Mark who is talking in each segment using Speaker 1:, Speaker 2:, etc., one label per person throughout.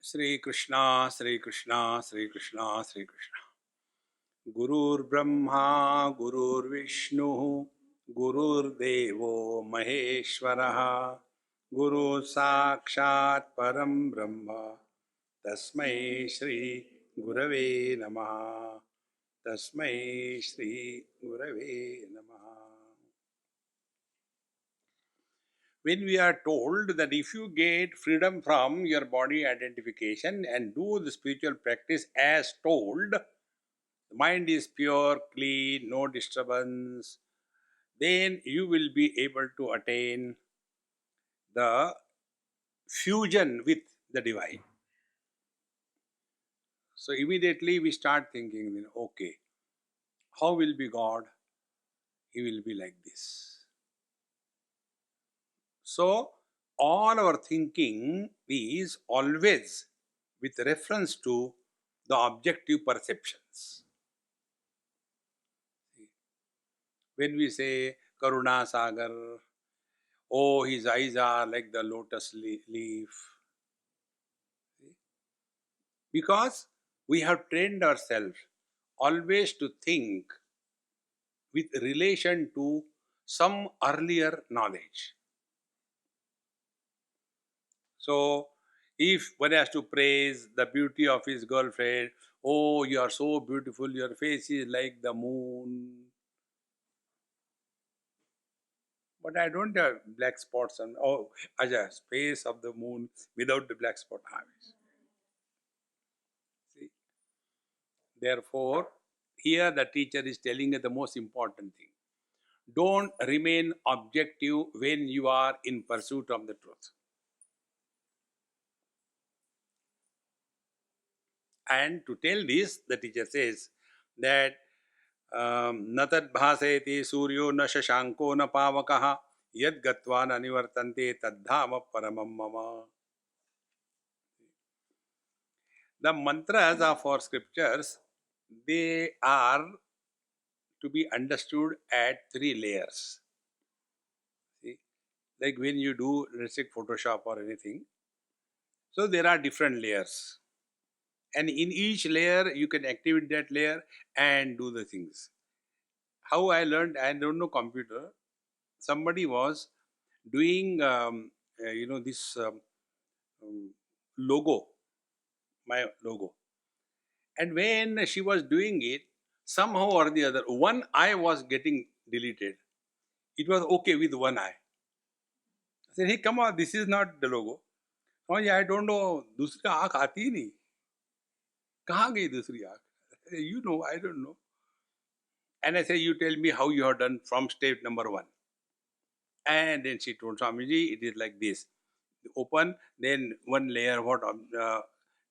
Speaker 1: Sri Krishna, Sri Krishna, Sri Krishna, Sri Krishna. Gurur Brahma, Gurur Vishnu, Gurur Devo Maheshwaraha, Guru Sakshat Param Brahma, Tasmai Shri Gurave Namaha, Tasmai Shri Gurave Namaha. When we are told that if you get freedom from your body identification and do the spiritual practice as told, the mind is pure, clean, no disturbance, then you will be able to attain the fusion with the divine. So immediately we start thinking, okay, how will be God? He will be like this. So all our thinking is always with reference to the objective perceptions. When we say Karuna Sagar, oh, his eyes are like the lotus leaf. Because we have trained ourselves always to think with relation to some earlier knowledge. So, if one has to praise the beauty of his girlfriend, oh, you are so beautiful, your face is like the moon. But I don't have black spots on, oh, Aja, space of the moon without the black spot. See? Therefore, here the teacher is telling us the most important thing. Don't remain objective when you are in pursuit of the truth. And to tell this, the teacher says that Natad bhasayati suryo na shashanko na pavakaha yad gatva na nivartante tadhama paramam mama. The mantras of our scriptures, they are to be understood at three layers. See? Like when you do, let's say, Photoshop or anything, so there are different layers. And in each layer, you can activate that layer and do the things. How I learned, I don't know computer. Somebody was doing, this logo, my logo. And when she was doing it, somehow or the other, one eye was getting deleted. It was okay with one eye. I said, hey, come on, this is not the logo. Oh, yeah, I don't know. दूसरी आँख आती ही नहीं. कहाँ गई दूसरी आँख? You know, I don't know. And I say, you tell me how you have done from step number 1. And then she told Swamiji, it is like this. Open, then one layer, what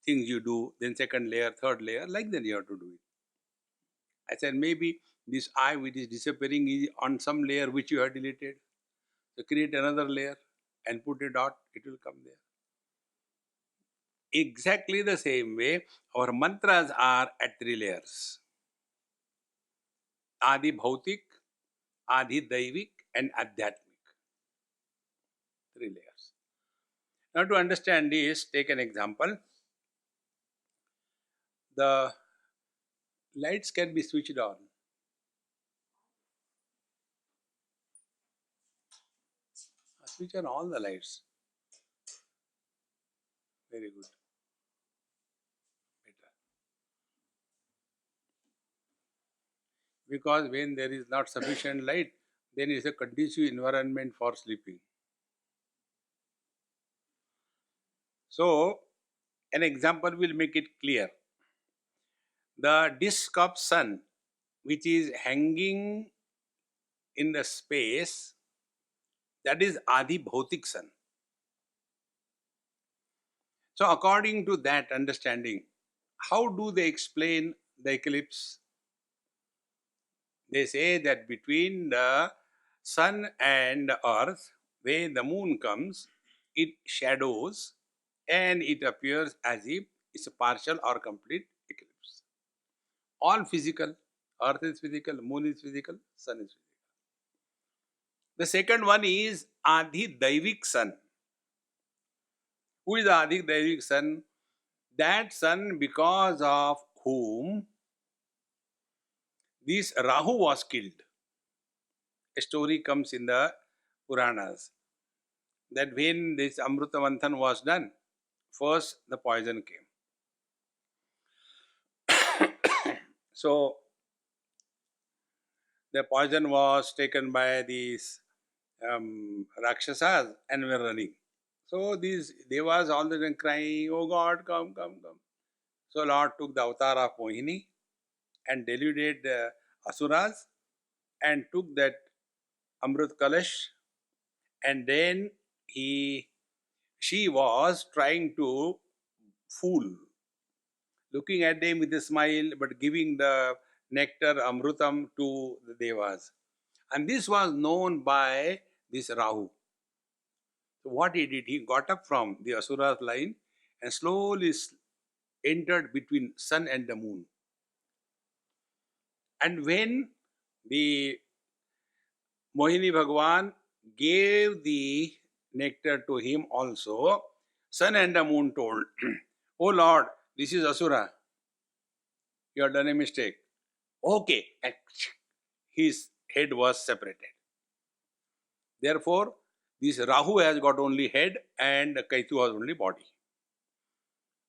Speaker 1: things you do, then second layer, third layer, like that you have to do it. I said, maybe this eye which is disappearing is on some layer which you have deleted. So create another layer and put a dot, it will come there. Exactly the same way, our mantras are at 3 layers. Adi Bhautik, Adi Daivik, and Adhyatmik. 3 layers. Now to understand this, take an example. The lights can be switched on. Switch on all the lights. Very good. Better. Because when there is not sufficient light, then it is a conducive environment for sleeping. So, an example will make it clear. The disk of sun, which is hanging in the space, that is Adi Bhautik sun. So, according to that understanding, how do they explain the eclipse? They say that between the sun and the earth, when the moon comes, it shadows and it appears as if it's a partial or complete eclipse. All physical. Earth is physical, moon is physical, sun is physical. The second one is Adi Daivik sun. Who is the Adi Daivik sun? That son, because of whom this Rahu was killed. A story comes in the Puranas that when this Amrita Manthan was done, first the poison came. So the poison was taken by these Rakshasas and were running. So these devas all the time crying, "Oh God, come, come, come." So Lord took the avatar of Mohini and deluded the Asuras and took that Amrit Kalash, and then she was trying to fool, looking at them with a smile, but giving the nectar Amrutam to the devas. And this was known by this Rahu. So what he did, he got up from the Asura's line and slowly entered between sun and the moon. And when the Mohini Bhagwan gave the nectar to him also, sun and the moon told, "Oh Lord, this is Asura. You have done a mistake." Okay. And his head was separated. Therefore, this Rahu has got only head and Kaitu has only body.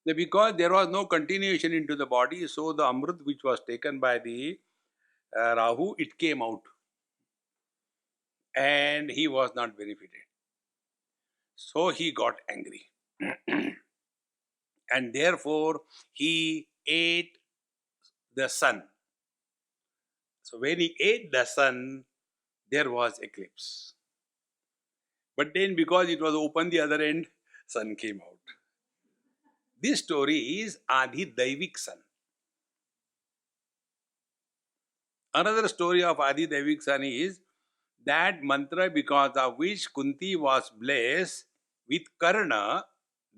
Speaker 1: Because there was no continuation into the body, so the Amrit which was taken by the Rahu, it came out. And he was not benefited. So he got angry. And therefore, he ate the sun. So when he ate the sun, there was eclipse. But then because it was open the other end, sun came out. This story is Adi Daivik Sun. Another story of Adi Daivik Sun is that mantra because of which Kunti was blessed with Karna,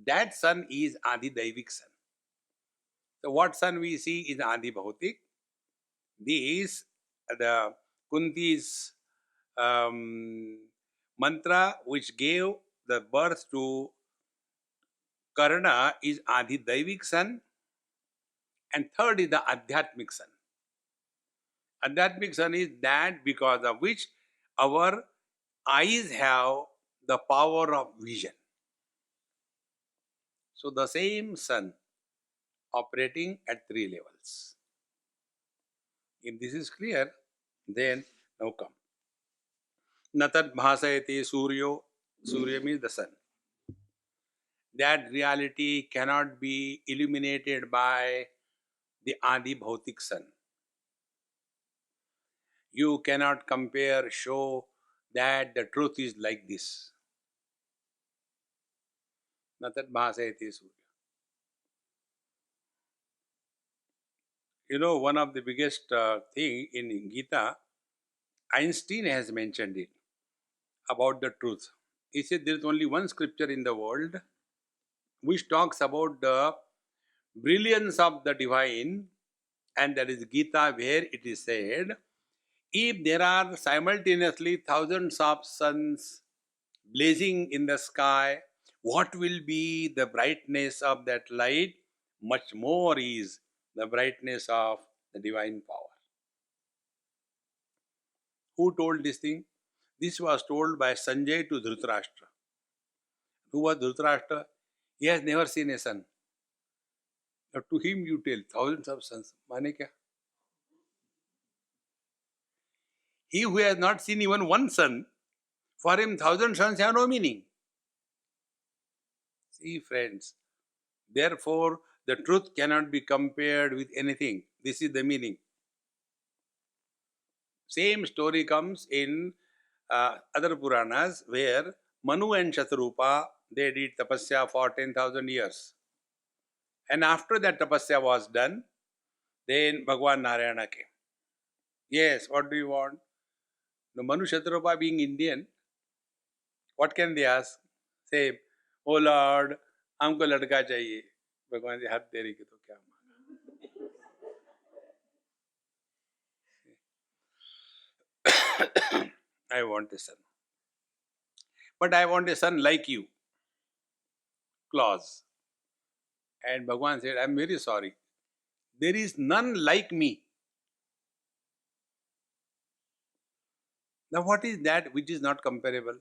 Speaker 1: that sun is Adi Daivik Sun. So what sun we see is Adi Bhautik. These, the Kunti's mantra which gave the birth to Karna is Adi Daivik Sun, and third is the Adhyatmik Sun. Adhyatmik Sun is that because of which our eyes have the power of vision. So the same sun operating at three levels. If this is clear, then now come. Natat bhasayate suryo. Surya means the sun. That reality cannot be illuminated by the Adi Bhautik sun. You cannot compare, show that the truth is like this. Natat bhasayate surya. You know, one of the biggest thing in Gita, Einstein has mentioned it about the truth. He said there is only one scripture in the world which talks about the brilliance of the divine, and that is Gita, where it is said, if there are simultaneously thousands of suns blazing in the sky, what will be the brightness of that light? Much more is the brightness of the divine power. Who told this thing? This was told by Sanjay to Dhritarashtra. Who was Dhritarashtra? He has never seen a sun. Now to him you tell thousands of suns. Mane kya? He who has not seen even one sun, for him thousand suns have no meaning. See, friends, therefore the truth cannot be compared with anything. This is the meaning. Same story comes in other Puranas where Manu and Shatarupa, they did tapasya for 10,000 years. And after that tapasya was done, then Bhagwan Narayana came. Yes, what do you want? The Manu Shatarupa being Indian, what can they ask? Say, "Oh Lord, हमको लड़का चाहिए." भगवान जी हाथ दे रही कि तो क्या मांगा? I want a son. But I want a son like you. Clause. And Bhagwan said, I am very sorry. There is none like me. Now, what is that which is not comparable?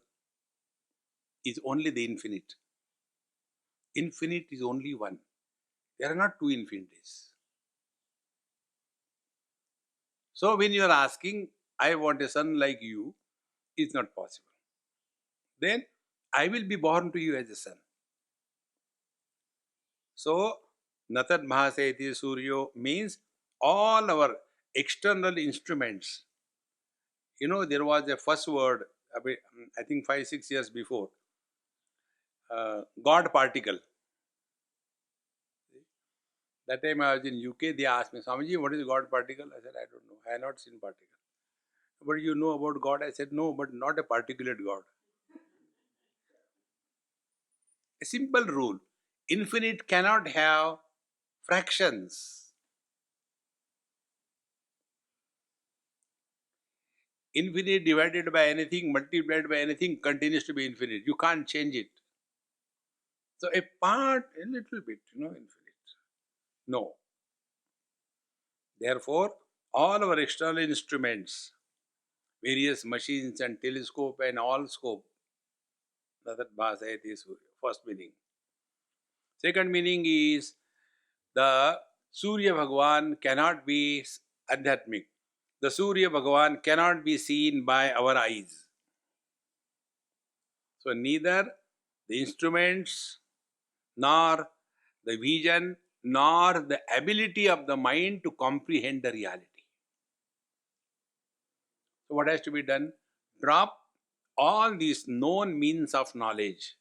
Speaker 1: Is only the infinite. Infinite is only one. There are not two infinities. So, when you are asking, I want a son like you, it's not possible. Then, I will be born to you as a son. So, Natat Mahasayati Suryo means all our external instruments. You know, there was a first word, I think 5-6 years before, God particle. That time I was in UK, they asked me, Swamiji, what is God particle? I said, I don't know. I have not seen particle. But you know about God? I said, no, but not a particulate God. A simple rule. Infinite cannot have fractions. Infinite divided by anything, multiplied by anything continues to be infinite. You can't change it. So a part, a little bit, infinite. No. Therefore, all our external instruments, various machines and telescope and all scope, that Bhasayati is first meaning. Second meaning is the Surya Bhagwan cannot be adhyatmic. The Surya Bhagwan cannot be seen by our eyes. So neither the instruments, nor the vision, nor the ability of the mind to comprehend the reality. So what has to be done? Drop all these known means of knowledge.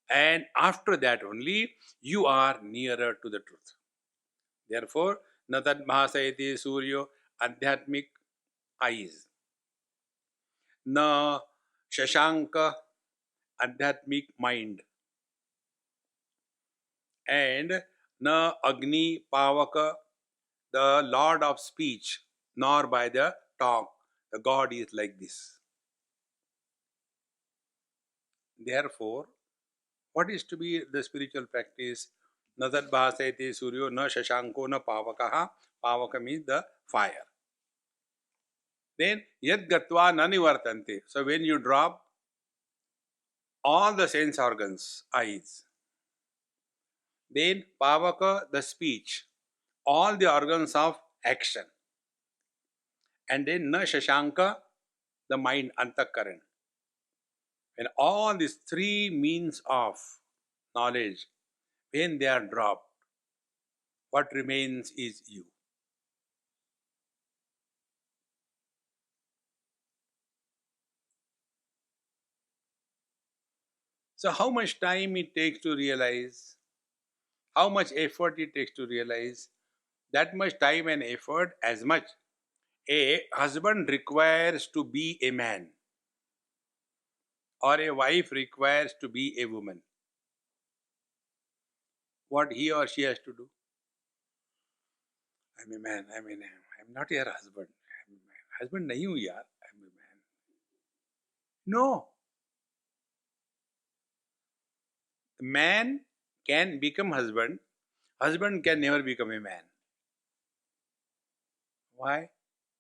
Speaker 1: And after that only, you are nearer to the truth. Therefore, Natat Mahasayati Suryo Adhyatmik eyes. Na Shashanka Adhyatmik mind. And Na Agni Pavaka, the Lord of speech, nor by the talk. The God is like this. Therefore, what is to be the spiritual practice? Nadat Bhasayati Suryo na Shashanko na Pavakaha. Pavaka means the fire. Then Yad Gatva na Nivartante. So when you drop all the sense organs, eyes, then Pavaka, the speech, all the organs of action, and then Na Shashanka, the mind, Antakaran. When all these three means of knowledge, when they are dropped, what remains is you. So how much time it takes to realize, how much effort it takes to realize, that much time and effort as much a husband requires to be a man or a wife requires to be a woman. What he or she has to do? I'm a man, I'm not your husband. I'm a man. Husband nahi hu yaar, I'm a man. No. Man can become husband. Husband can never become a man. Why?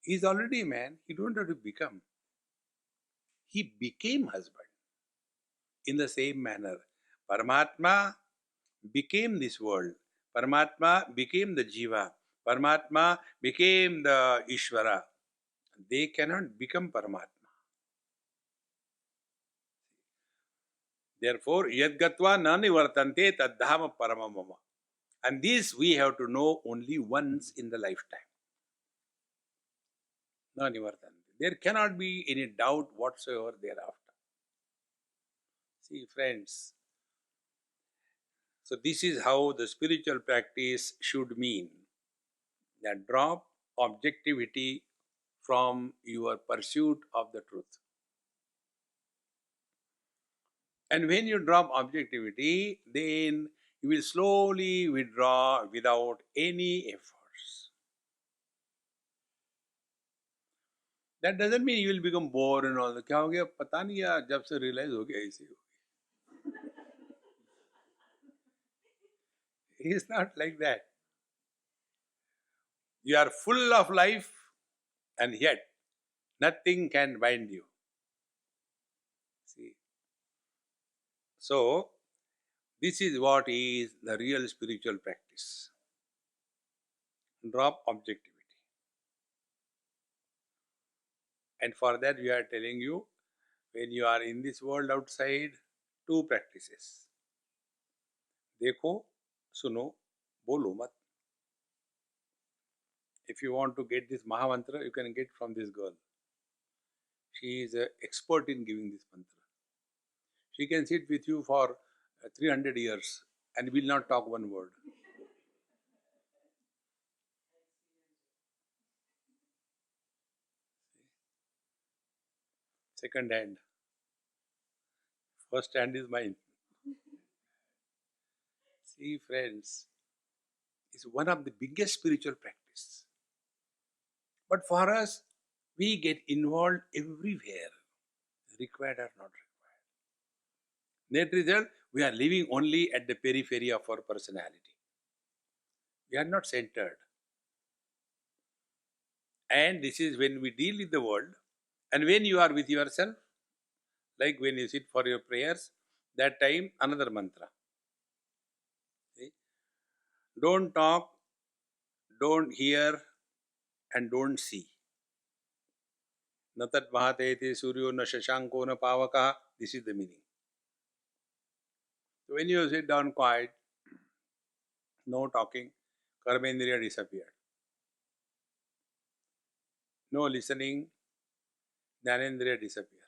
Speaker 1: He's already a man. He don't have to become. He became husband. In the same manner, Paramatma became this world. Paramatma became the Jeeva. Paramatma became the Ishvara. They cannot become Paramatma. Therefore, Yadgatva na nivartante taddhama paramamama. And this we have to know only once in the lifetime. Na nivartante. There cannot be any doubt whatsoever thereafter. See, friends, so this is how the spiritual practice should mean. That drop objectivity from your pursuit of the truth. And when you drop objectivity, then you will slowly withdraw without any efforts. That doesn't mean you will become bored and all. क्या हो गया पता नहीं यार जब से realize हो गया ऐसे हो गया. He is not like that. You are full of life, and yet nothing can bind you. See, so this is what is the real spiritual practice. Drop objectivity. And for that we are telling you, when you are in this world outside, two practices. देखो, सुनो, बोलो मत. If you want to get this Mahamantra, you can get from this girl. She is an expert in giving this mantra. She can sit with you for 300 years and will not talk one word. Second hand. First hand is mine. See, friends, it's one of the biggest spiritual practice. But for us, we get involved everywhere, required or not required. Net result, we are living only at the periphery of our personality. We are not centered. And this is when we deal with the world. And when you are with yourself, like when you sit for your prayers, that time another mantra. See? Don't talk, don't hear, and don't see. Natat mahatete suryo na shashanko na pavaka. This is the meaning. So when you sit down quiet, no talking, karmendriya disappeared. No listening, jnanendriya disappear.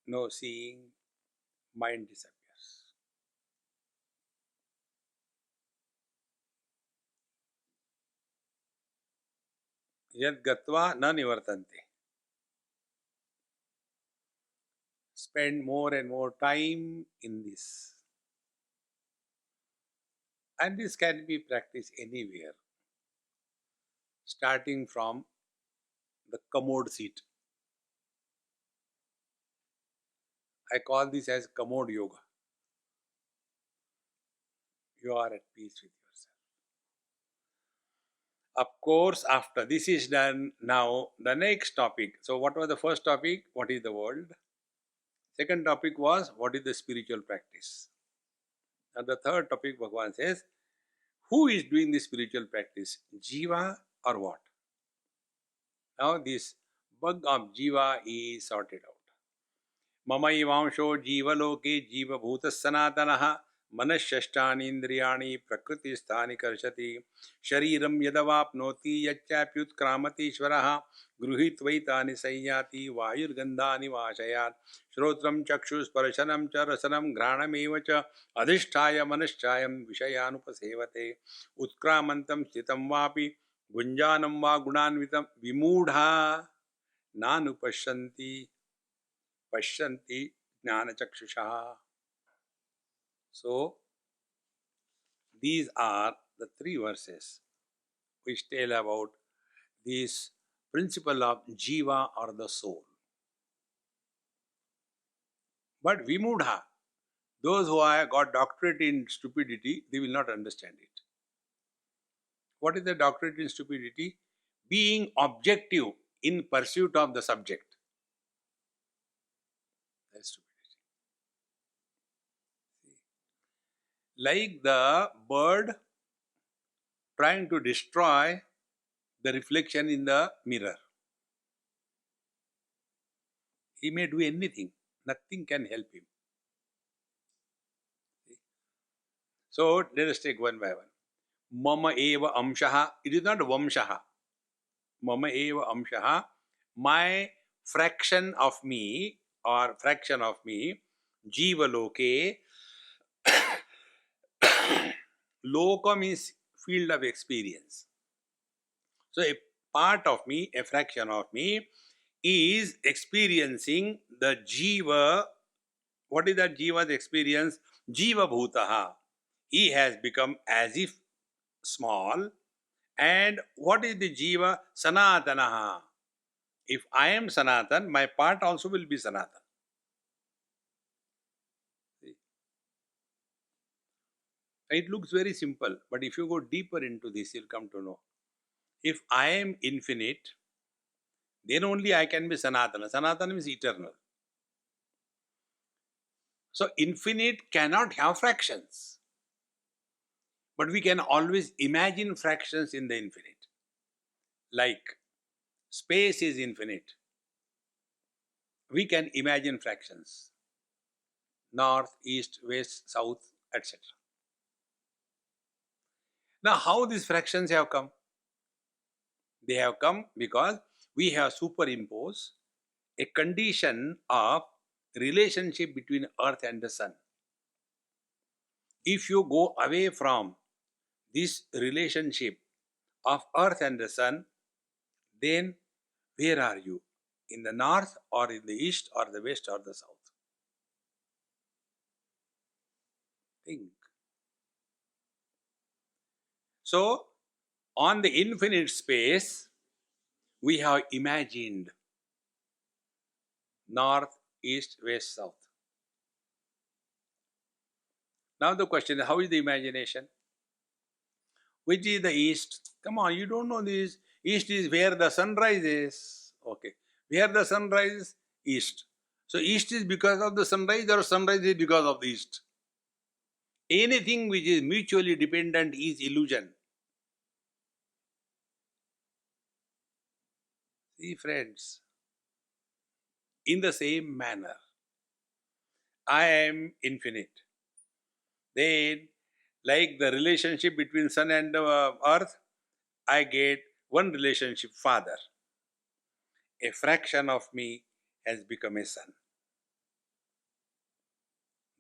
Speaker 1: No seeing, mind disappears. Yad gatva na nivartante. Spend more and more time in this. And this can be practiced anywhere, starting from the commode seat. I call this as commode yoga. You are at peace with yourself. Of course, after this is done, now the next topic. So, what was the first topic? What is the world? Second topic was, what is the spiritual practice? And the third topic, Bhagavan says, who is doing this spiritual practice? Jeeva or what? Now, this bug of Jeeva is sorted out. ममैवांशो जीवलोके जीवभूतः सनातनः मनःषष्ठानीन्द्रियाणि प्रकृतिस्थानि कर्षति शरीरं यदवाप्नोति यच्चाप्युत्क्रामतीश्वरः गृहीत्वैतानि संयाति वायुर्गन्धानि वाशयात् श्रोत्रं चक्षुस्पर्शनं च रसनं घ्राणमेव च अधिष्ठाय मनश्चायं विषयानुपसेवते उत्क्रामन्तं स्थितं वापि भुञ्जानं वा गुणान्वितं विमूढा नानुपश्यन्ति पश्यन्ति ज्ञानचक्षुषः. So, these are the three verses which tell about this principle of Jeeva or the soul. But Vimudha, those who have got doctorate in stupidity, they will not understand it. What is the doctorate in stupidity? Being objective in pursuit of the subject. That's stupidity. Like the bird trying to destroy the reflection in the mirror. He may do anything, nothing can help him. So let us take one by one. Mama eva amshaha. It is not vamshaha. Mama eva amshaha. My fraction of me or fraction of me, jiva loke. Loka means field of experience. So a part of me, a fraction of me, is experiencing the jiva. What is that jiva's experience? Jiva bhutaha. He has become as if small. And what is the jiva? Sanatanaha. If I am Sanatan, my part also will be Sanatan. It looks very simple, but if you go deeper into this, you'll come to know. If I am infinite, then only I can be Sanatana. Sanatana means eternal. So infinite cannot have fractions. But we can always imagine fractions in the infinite. Like space is infinite. We can imagine fractions. North, east, west, south, etc. Now, how these fractions have come? They have come because we have superimposed a condition of relationship between earth and the sun. If you go away from this relationship of earth and the sun, then where are you? In the north or in the east or the west or the south? Think. So, on the infinite space, we have imagined north, east, west, south. Now the question is, how is the imagination? Which is the east? Come on, you don't know this. East is where the sun rises. Okay. Where the sun rises? East. So east is because of the sunrise or sunrise is because of the east? Anything which is mutually dependent is illusion. See friends, in the same manner, I am infinite. Then, like the relationship between sun and earth, I get one relationship, father. A fraction of me has become a son.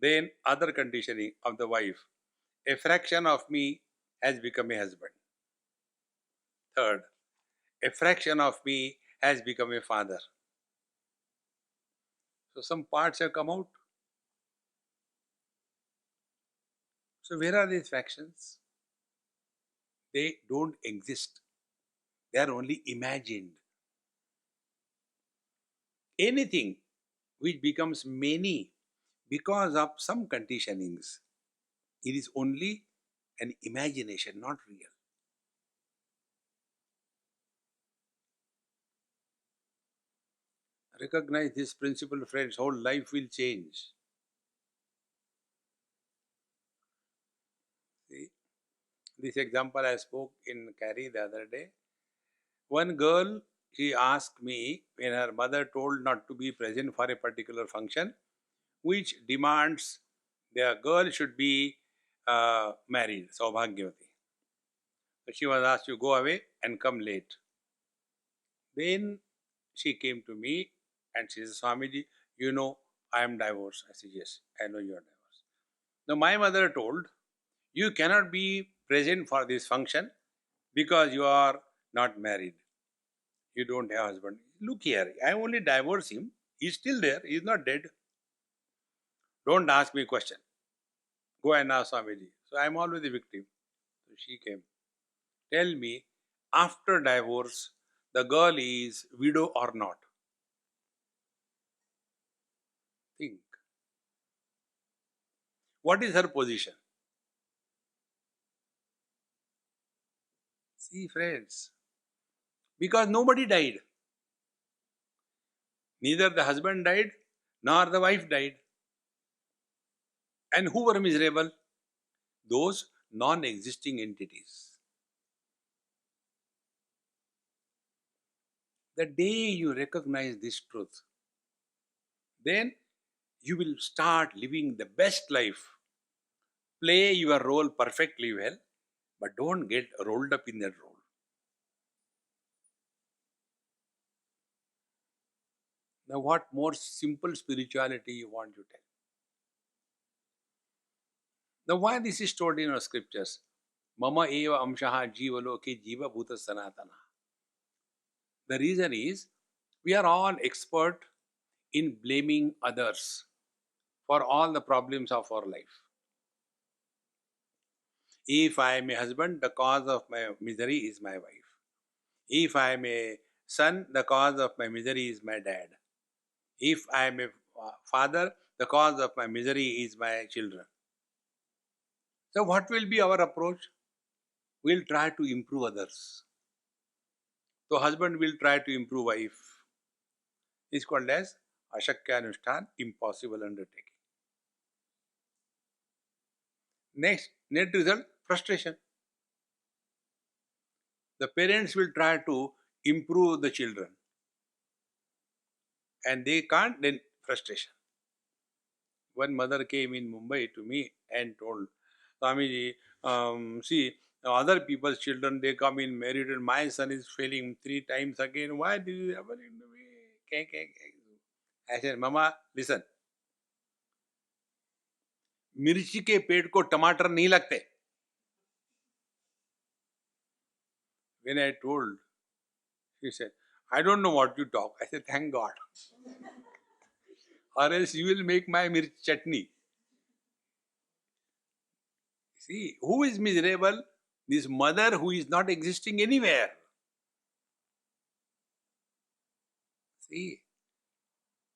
Speaker 1: Then other conditioning of the wife. A fraction of me has become a husband. Third, a fraction of me has become a father. So some parts have come out. So where are these fractions? They don't exist. They are only imagined. Anything which becomes many because of some conditionings, it is only an imagination, not real. Recognize this principle, friends, whole life will change. See, this example I spoke in Cary the other day. One girl, she asked me when her mother told not to be present for a particular function, which demands the girl should be married, Saubhagyavati. So she was asked to go away and come late. Then she came to me and she said, Swamiji, you know I am divorced. I said, yes, I know you are divorced. Now my mother told, you cannot be present for this function because you are not married. You don't have a husband. Look here, I only divorced him. He's still there. He's not dead. Don't ask me question. Go and ask Swamiji. So I am always the victim. So she came. Tell me, after divorce, the girl is widow or not? Think. What is her position? See, friends, because nobody died. Neither the husband died, nor the wife died. And who were miserable? Those non-existing entities. The day you recognize this truth, then you will start living the best life. Play your role perfectly well, but don't get rolled up in that role. Now, what more simple spirituality you want to tell? Now, why this is told in our scriptures? Mama eva amshaha jiva loke jiva bhuta sanatana. The reason is, we are all expert in blaming others for all the problems of our life. If I am a husband, the cause of my misery is my wife. If I am a son, the cause of my misery is my dad. If I am a father, the cause of my misery is my children. So what will be our approach? We'll try to improve others. So husband will try to improve wife. It's called as Ashakya Anushthan, impossible undertaking. Next, net result, frustration. The parents will try to improve the children and they can't, then frustration. One mother came in Mumbai to me and told, Swamiji, see, other people's children, they come in married and my son is failing 3 times again. Why did you ever in the way? I said, Mama, listen. मिर्ची के पेड़ को टमाटर नहीं लगते. When I told, she said, I don't know what you talk. I said, thank God. Or else you will make my mirch chutney. See, who is miserable? This mother who is not existing anywhere. See,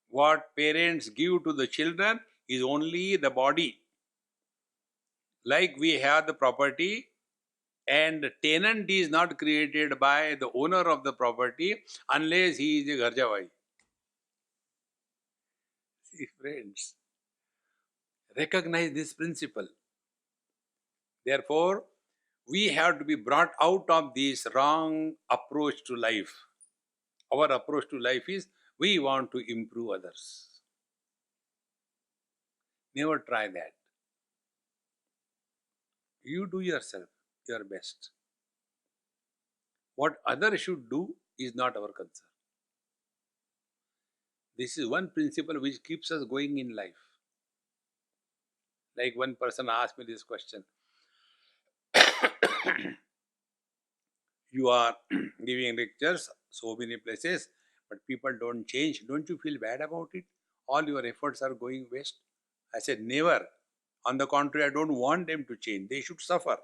Speaker 1: what parents give to the children is only the body. Like we have the property and tenant is not created by the owner of the property unless he is a Garjavai. See, friends, recognize this principle. Therefore, we have to be brought out of this wrong approach to life. Our approach to life is we want to improve others. Never try that. You do yourself your best. What others should do is not our concern. This is one principle which keeps us going in life. Like one person asked me this question. You are giving lectures so many places, but people don't change. Don't you feel bad about it? All your efforts are going waste. I said, never. On the contrary, I don't want them to change. They should suffer.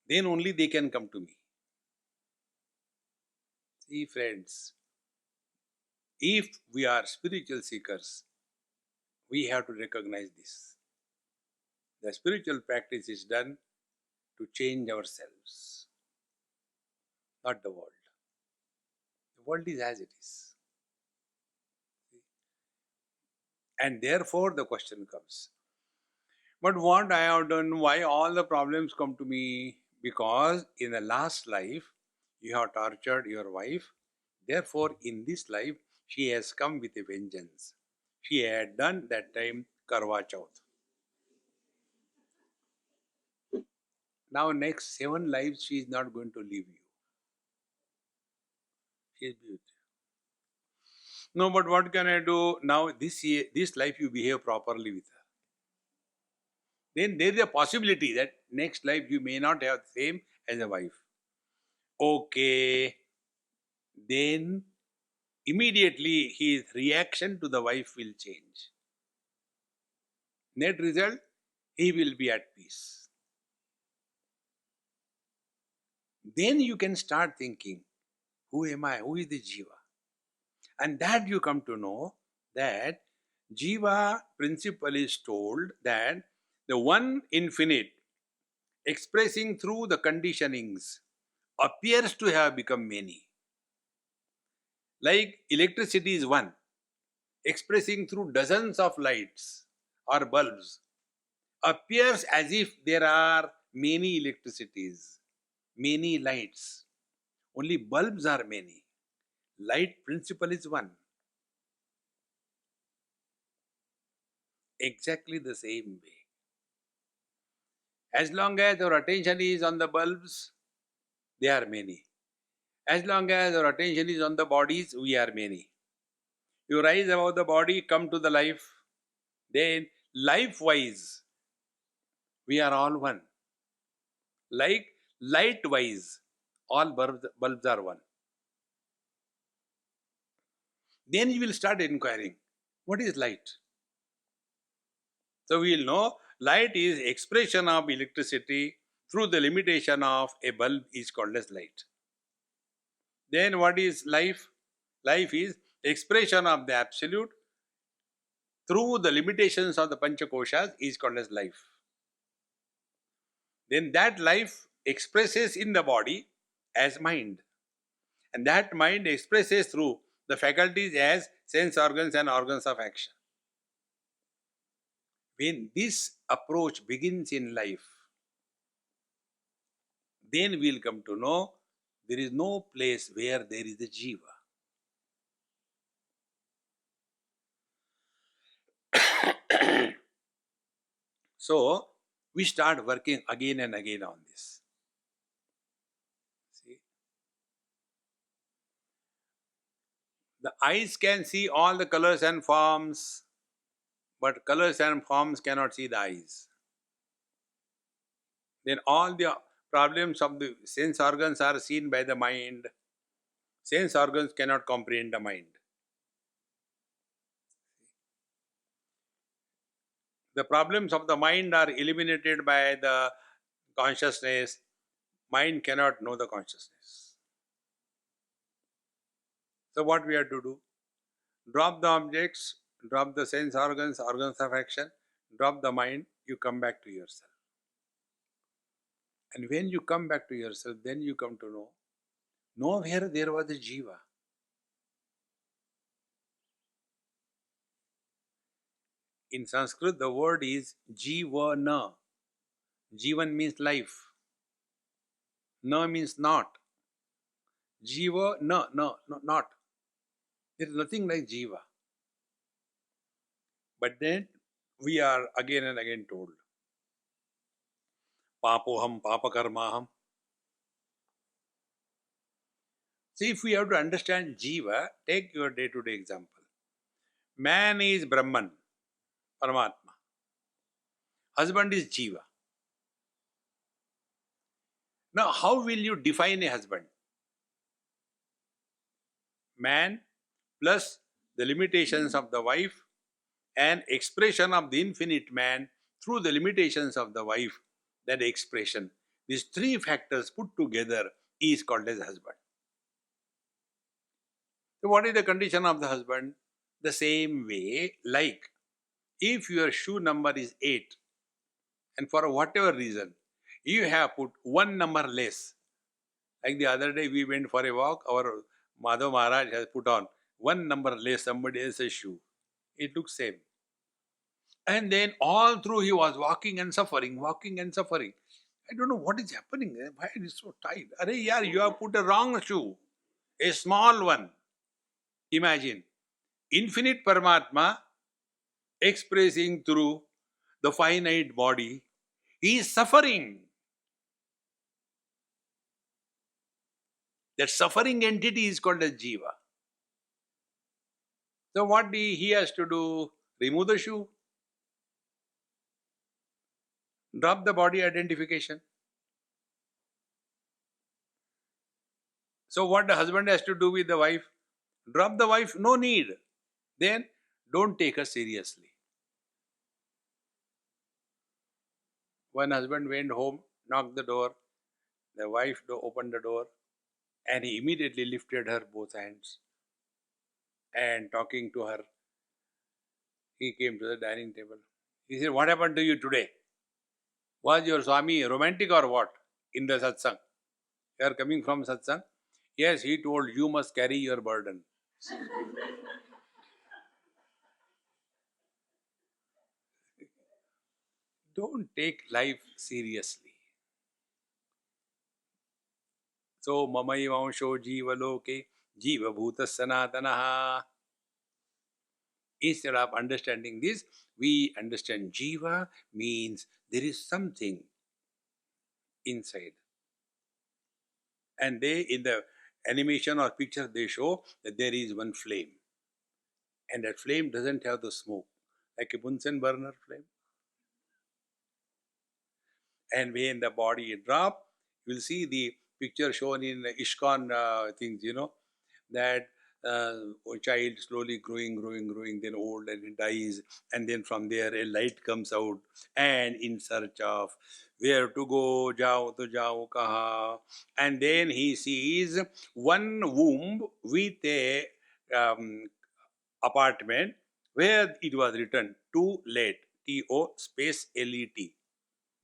Speaker 1: Then only they can come to me. See, friends, if we are spiritual seekers, we have to recognize this. The spiritual practice is done to change ourselves, not the world. The world is as it is. And therefore the question comes, but what I have done, why all the problems come to me? Because in the last life, you have tortured your wife. Therefore, in this life, she has come with a vengeance. She had done that time Karwa Chauth. Now, next 7 lives, she is not going to leave you. She is beautiful. No, but what can I do? Now, this life you behave properly with her. Then there is a possibility that next life you may not have the same as a wife. Okay. Then immediately his reaction to the wife will change. Net result, he will be at peace. Then you can start thinking, who am I? Who is the Jeeva? And that you come to know that Jeeva principle is told that the one infinite expressing through the conditionings appears to have become many. Like electricity is one, expressing through dozens of lights or bulbs, appears as if there are many electricities, many lights. Only bulbs are many. Light principle is one. Exactly the same way. As long as our attention is on the bulbs, they are many. As long as our attention is on the bodies, we are many. You rise above the body, come to the life. Then, life-wise, we are all one. Like light-wise, all bulbs are one. Then you will start inquiring, what is light? So we will know light is expression of electricity through the limitation of a bulb is called as light. Then what is life? Life is expression of the absolute through the limitations of the Panchakoshas is called as life. then that life expresses in the body as mind. And that mind expresses through the faculties as sense organs and organs of action. When this approach begins in life, then we'll come to know there is no place where there is a Jeeva. So, we start working again and again on this. See, the eyes can see all the colors and forms, but colors and forms cannot see the eyes. Then all the problems of the sense organs are seen by the mind. Sense organs cannot comprehend the mind. The problems of the mind are eliminated by the consciousness. Mind cannot know the consciousness. So what we have to do? Drop the objects, drop the sense organs, organs of action, drop the mind, you come back to yourself. And when you come back to yourself, then you come to know, nowhere there was a Jeeva. In Sanskrit, the word is Jeevana. Jeevan means life. Na means not. Jeeva, no, not. There is nothing like Jeeva. But then we are again and again told, Papoham, Papakarmaham. See, if we have to understand Jeeva, take your day-to-day example. Man is Brahman, Paramatma. Husband is Jeeva. Now, how will you define a husband? Man plus the limitations of the wife and expression of the infinite man through the limitations of the wife, that expression. These three factors put together is called as husband. So what is the condition of the husband? The same way, like if your shoe number is 8 and for whatever reason you have put one number less. Like the other day we went for a walk, our Madhav Maharaj has put on one number less somebody else's shoe. It looks same. And then all through he was walking and suffering, walking and suffering. I don't know what is happening. Why it is so tight? Arey yaar, you have put a wrong shoe. A small one. Imagine. Infinite Paramatma expressing through the finite body. He is suffering. That suffering entity is called as Jeeva. So what he has to do? Remove the shoe. Drop the body identification. So what the husband has to do with the wife? Drop the wife, no need. Then don't take her seriously. One husband went home, knocked the door, the wife opened the door, and he immediately lifted her both hands. And talking to her, he came to the dining table. He said, what happened to you today? Was your Swami romantic or what in the satsang? You are coming from satsang? Yes, he told you must carry your burden. Don't take life seriously. So, mamai vansho jiva loke jiva bhuta sanatanaha. Instead of understanding this, we understand jiva means there is something inside. And they, in the animation or picture, they show that there is one flame. And that flame doesn't have the smoke, like a Bunsen burner flame. And when the body drop, you will see the picture shown in ISKCON things, that a child slowly growing, then old and it dies. And then from there a light comes out and in search of where to go, jao to jao kaha. And then he sees one womb with a apartment where it was written to let, T-O space L-E-T.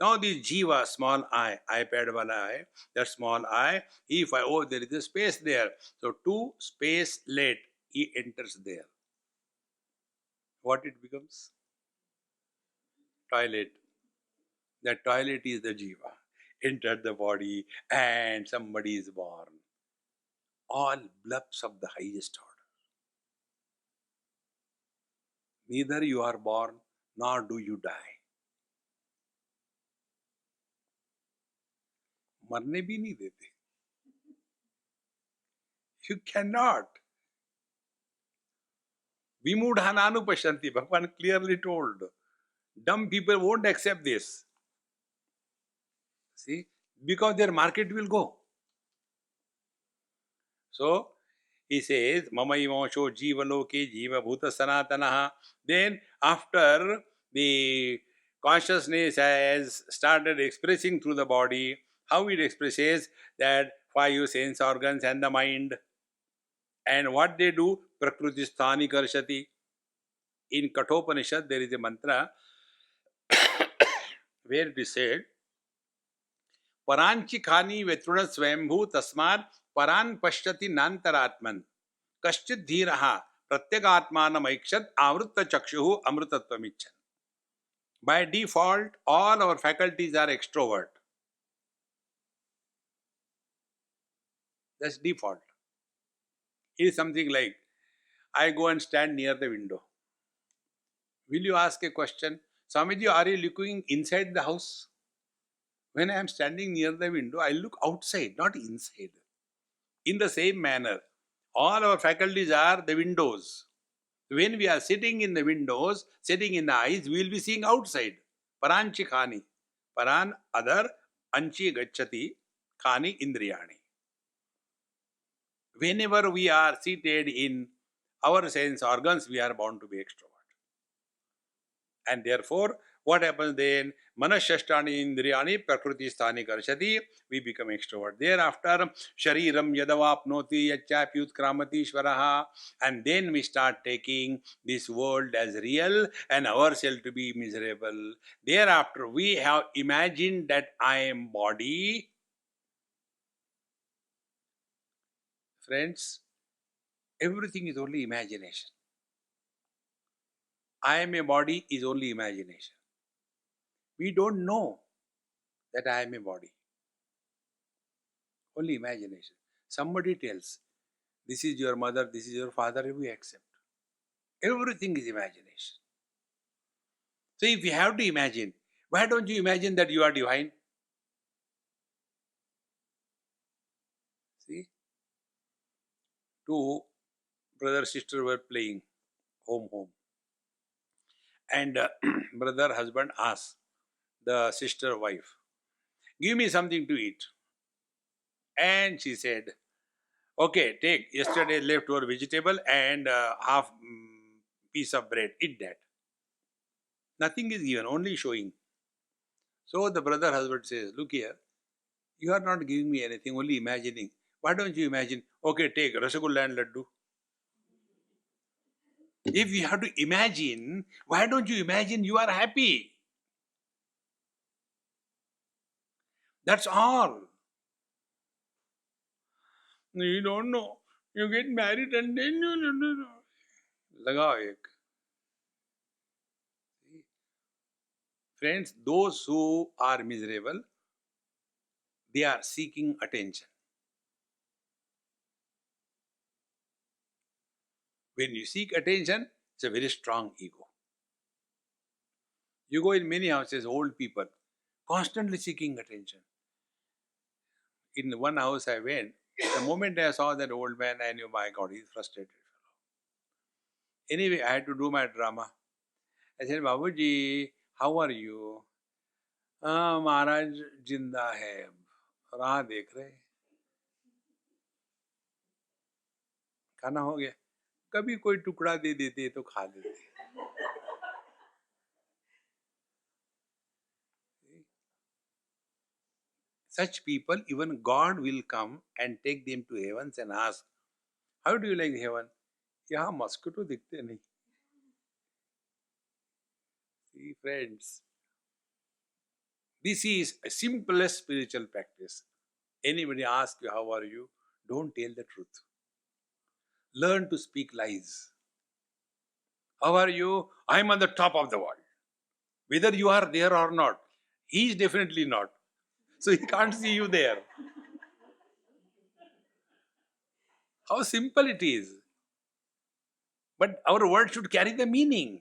Speaker 1: Now this Jeeva, small eye, iPad wala eye, that small eye, if I, oh, there is a space there. So to space let, he enters there. What it becomes? Toilet. That toilet is the Jiva. Entered the body and somebody is born. All blubs of the highest order. Neither you are born nor do you die. मरने भी नहीं देते. You cannot. Vimudhananu pashanti. Bhagavan clearly told. Dumb people won't accept this. See? Because their market will go. So, he says, Mama Imosho Jiva Loke Jiva Bhuta Sanatanaha. Then, after the consciousness has started expressing through the body, how it expresses that five sense organs and the mind. And what they do, Prakriti Sthani Karshati. In Kathopanishad, there is a mantra where it is said, Paranchi Khani Vetruna Swambhu Tasmad Paran Pashyati Nantaratman Kaschit Dhiraha Pratyagatmanam Aikshat Avrutta Chakshuhu Amrutattvamichan. By default, all our faculties are extrovert. That's default. It is something like, I go and stand near the window. Will you ask a question? Swamiji, are you looking inside the house? When I am standing near the window, I look outside, not inside. In the same manner, all our faculties are the windows. When we are sitting in the windows, sitting in the eyes, we will be seeing outside. Paranchi khani. Paran, other, anchi gacchati, khani indriyani. Whenever we are seated in our sense organs, we are bound to be extrovert. And therefore, what happens then? Manashashtani indriyani prakriti sthani karshati. We become extrovert. Thereafter, shariram yadavapnoti yachapyut kramati shvaraha. And then we start taking this world as real and ourselves to be miserable. Thereafter, we have imagined that I am body. Friends, everything is only imagination. I am a body is only imagination. We don't know that I am a body. Only imagination. Somebody tells, this is your mother, this is your father, we accept. Everything is imagination. So if you have to imagine, why don't you imagine that you are divine? See? Two brother sister were playing home. And brother husband asked the sister wife, give me something to eat. And she said, okay, take yesterday leftover vegetable and half piece of bread, eat that. Nothing is given, only showing. So the brother husband says, look here, you are not giving me anything, only imagining. Why don't you imagine, okay, take Rasagulla and Laddu. If you have to imagine, why don't you imagine you are happy? That's all. You don't know. You get married and then you Lagao ek. Friends, those who are miserable, they are seeking attention. When you seek attention, it's a very strong ego. You go in many houses, old people, constantly seeking attention. In one house I went, the moment I saw that old man, I knew, my God, he's frustrated fellow. Anyway, I had to do my drama. I said, Babuji, how are you? Maharaj जिंदा है, राह देख रहे. खाना हो गया. कभी कोई टुकड़ा दे देते तो खा लेते. Such people, even God will come and take them to heavens and ask, how do you like heaven? यहाँ mosquito दिखते नहीं. See, friends, This is a simplest spiritual practice. Anybody asks you, how are you? Don't tell the truth. Learn to speak lies. How are you? I'm on the top of the world. Whether you are there or not, he is definitely not. So he can't see you there. How simple it is. But our word should carry the meaning.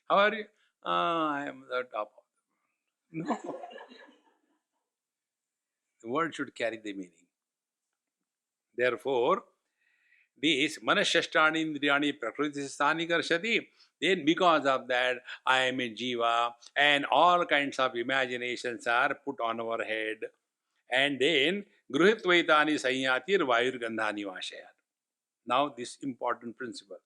Speaker 1: How are you? I am the top of the world. No. The word should carry the meaning. Therefore, this manashashtani indriyani prakriti sthani karshati. Then because of that, I am a jiva, and all kinds of imaginations are put on our head. And then gruhitvaitani sanyatir vayur gandhani vashayat. Now this important principle.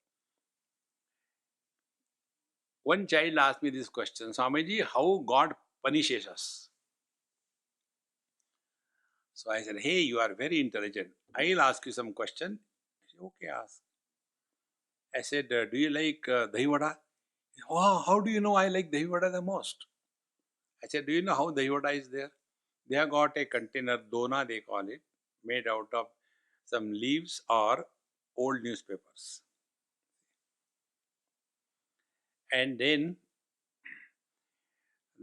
Speaker 1: One child asked me this question, Swamiji, how God punishes us? So I said, hey, you are very intelligent. I'll ask you some question. He said, okay, ask. I said, do you like dahi vada? Oh, how do you know I like dahi vada the most? I said, do you know how dahi vada is there? They have got a container, dona they call it, made out of some leaves or old newspapers. And then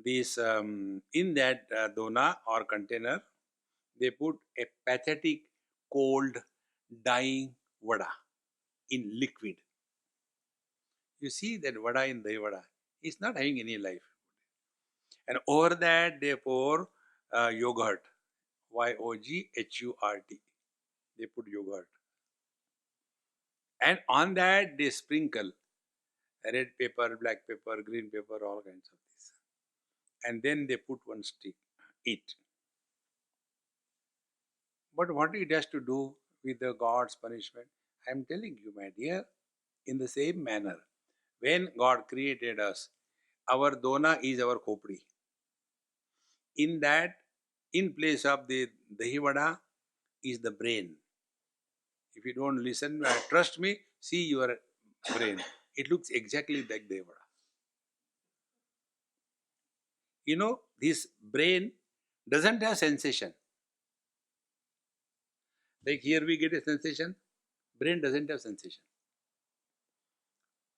Speaker 1: this in that dona or container, they put a pathetic, cold, dying vada in liquid. You see that vada in the vada, it's not having any life. And over that they pour yogurt, YOGHURT. They put yogurt. And on that they sprinkle red pepper, black pepper, green pepper, all kinds of this. And then they put one stick, eat. But what it has to do with the God's punishment? I am telling you, my dear, in the same manner, when God created us, our dona is our khopri. In that, in place of the dahi vada is the brain. If you don't listen, trust me, see your brain. It looks exactly like dahi vada. You know, this brain doesn't have sensation. Like here we get a sensation, brain doesn't have sensation.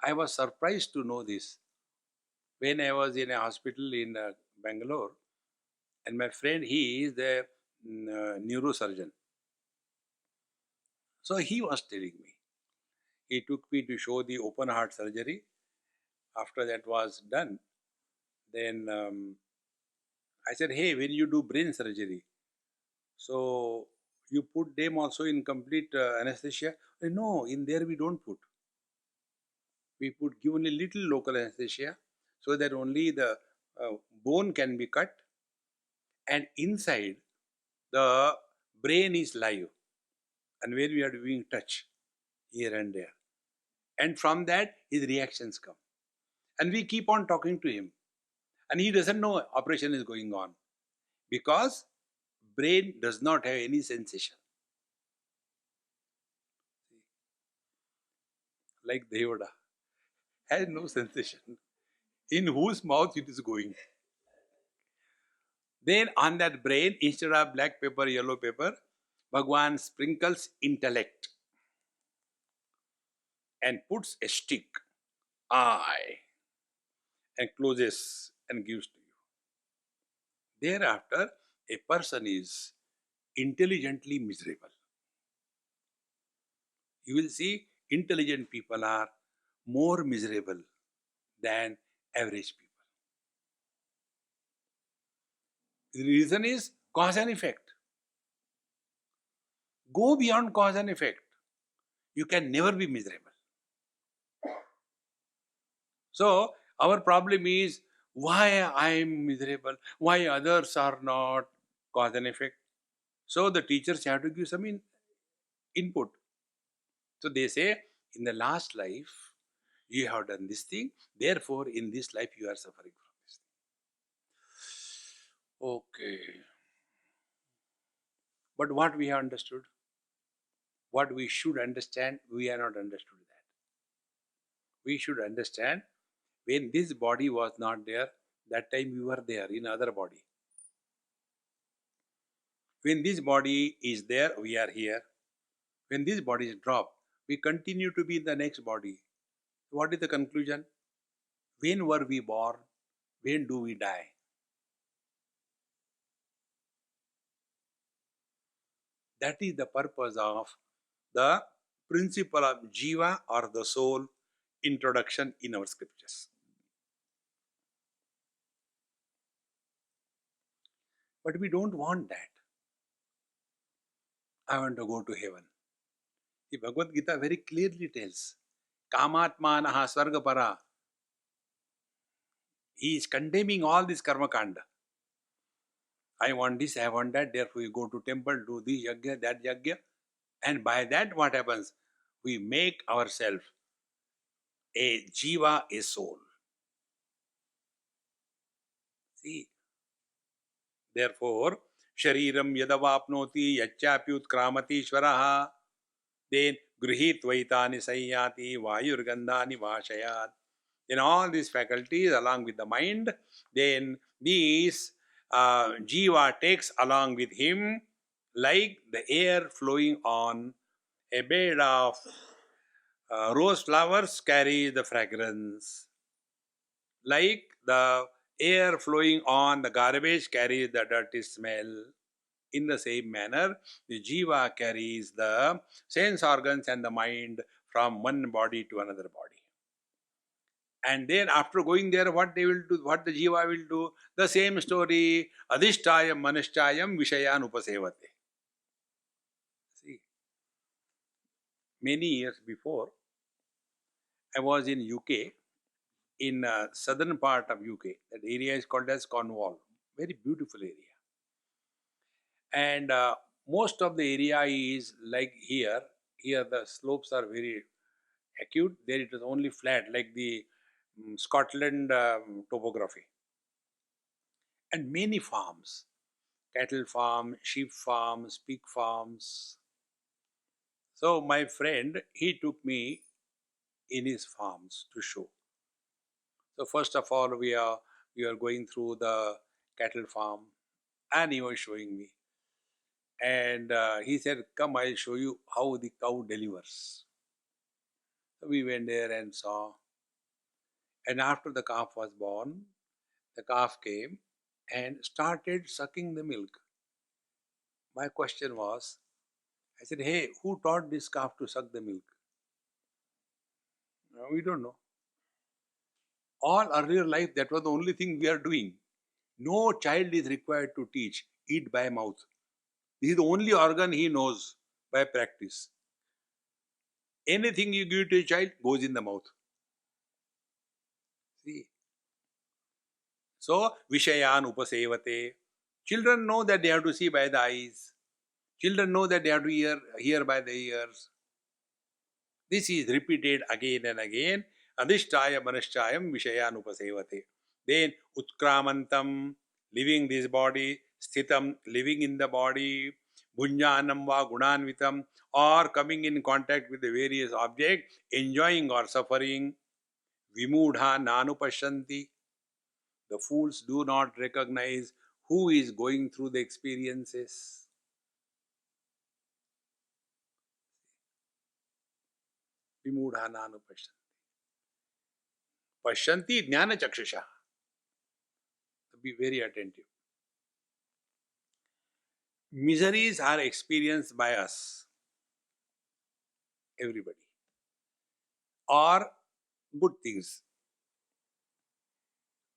Speaker 1: I was surprised to know this when I was in a hospital in Bangalore, and my friend, he is the neurosurgeon. So he was telling me, he took me to show the open heart surgery. After that was done, then I said, hey, when you do brain surgery, so you put them also in complete anesthesia? No, in there we don't put. We put give only little local anesthesia so that only the bone can be cut, and inside the brain is live, and where we are doing touch here and there, and from that his reactions come, and we keep on talking to him, and he doesn't know operation is going on because brain does not have any sensation. Like Devada has no sensation in whose mouth it is going. Then on that brain, instead of black pepper, yellow pepper, Bhagwan sprinkles intellect and puts a stick, I, and closes and gives to you. Thereafter, a person is intelligently miserable. You will see intelligent people are more miserable than average people. The reason is cause and effect. Go beyond cause and effect. You can never be miserable. So, our problem is why I am miserable, why others are not, cause and effect. So, the teachers have to give some input. So, they say, in the last life, you have done this thing, therefore, in this life, you are suffering from this thing. Okay. But what we have understood, what we should understand, we are not understood that. We should understand when this body was not there, That time we were there in other body. When this body is there, we are here. When this body is dropped, we continue to be in the next body. What is the conclusion? When were we born? When do we die? That is the purpose of the principle of Jeeva or the soul introduction in our scriptures. But we don't want that. I want to go to heaven. The Bhagavad Gita very clearly tells, Kamatmanaha Sargapara. He is condemning all this karma kanda. I want this, I want that, therefore we go to temple, do this yagya, that yagya. And by that what happens? We make ourselves a jiva, a soul. See, therefore, shariram yadavapnoti yachapyut kramati shvaraha, then grihit vaitani sayyati vayurgandhani vashayat. Then all these faculties along with the mind, then these jiva takes along with him like the air flowing on a bed of rose flowers carries the fragrance, like the air flowing on the garbage carries the dirty smell. In the same manner, the jiva carries the sense organs and the mind from one body to another body. And then after going there, what they will do, what the jiva will do, the same story, adhishtayam manishchayam vishayan upasevate. See, many years before, I was in UK, in southern part of UK. That area is called as Cornwall. Very beautiful area. And most of the area is like here. Here the slopes are very acute. There it is only flat, like the Scotland topography. And many farms, cattle farm, sheep farms, pig farms. So my friend, he took me in his farms to show. So first of all, we are going through the cattle farm, and he was showing me. And he said, "Come, I'll show you how the cow delivers." So we went there and saw. And after the calf was born, the calf came and started sucking the milk. My question was, I said, "Hey, who taught this calf to suck the milk?" "No, we don't know." All earlier life, that was the only thing we are doing. No child is required to teach. Eat by mouth. This is the only organ he knows by practice. Anything you give to a child goes in the mouth. See? So, Vishayan upasevate. Children know that they have to see by the eyes. Children know that they have to hear by the ears. This is repeated again and again. Adhishtaya manashchayam vishayan upasevate. Then utkramantam, living this body, sthitam, living in the body, bhunjanam va gunanvitam, or coming in contact with the various objects, enjoying or suffering. Vimudha nanupashanti. The fools do not recognize who is going through the experiences. Vimudha nanupashanti. Pashanti jnana chakshusha. Be very attentive. Miseries are experienced by us, everybody, or good things.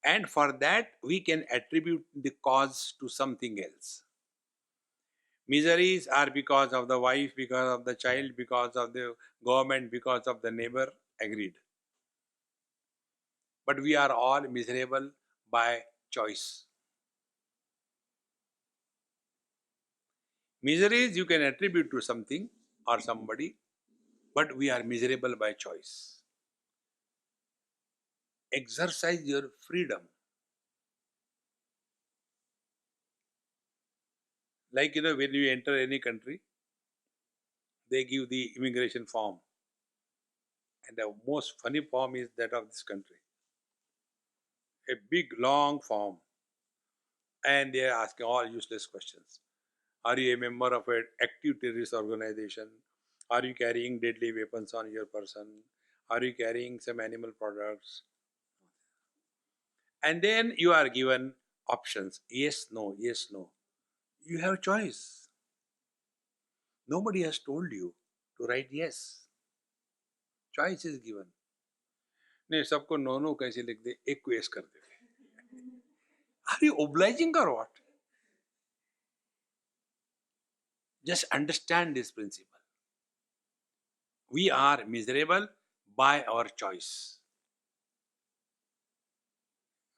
Speaker 1: And for that, we can attribute the cause to something else. Miseries are because of the wife, because of the child, because of the government, because of the neighbor. Agreed. But we are all miserable by choice. Miseries you can attribute to something or somebody, but we are miserable by choice. Exercise your freedom. Like, when you enter any country, they give the immigration form. And the most funny form is that of this country. a big long form, and they are asking all useless questions. Are you a member of an active terrorist organization? Are you carrying deadly weapons on your person? Are you carrying some animal products? And then you are given options: yes, no, yes, no. You have choice. Nobody has told you to write yes. Choice is given. नहीं सबको no no कैसे लिख दे, एक को yes कर दे. Are you obliging or what? Just understand this principle. We are miserable by our choice.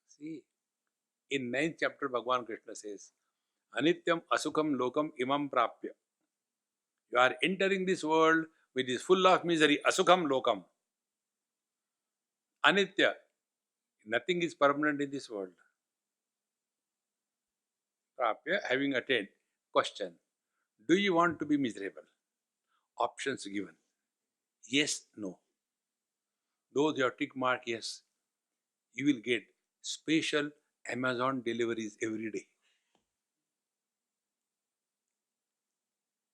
Speaker 1: See, in ninth chapter, Bhagavan Krishna says, Anityam asukham lokam imam prapya. You are entering this world which is full of misery. Asukham lokam. Anitya. Nothing is permanent in this world. Prapya, having attained. Question. Do you want to be miserable? Options given. Yes, no. Those you have tick mark yes, you will get special Amazon deliveries every day.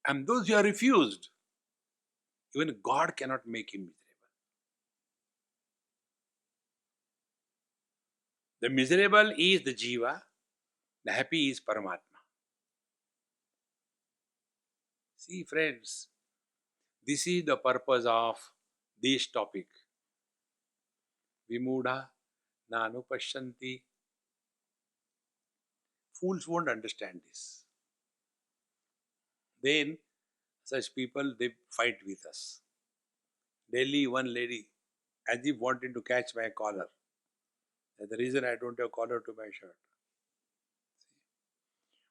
Speaker 1: And those you are refused, even God cannot make him miserable. The miserable is the Jeeva, the happy is Paramatma. See, friends, this is the purpose of this topic. Vimudha nanupashyanti. Fools won't understand this. Then such people, they fight with us. Delhi, one lady, as if wanting to catch my collar. That's the reason I don't have collar to my shirt.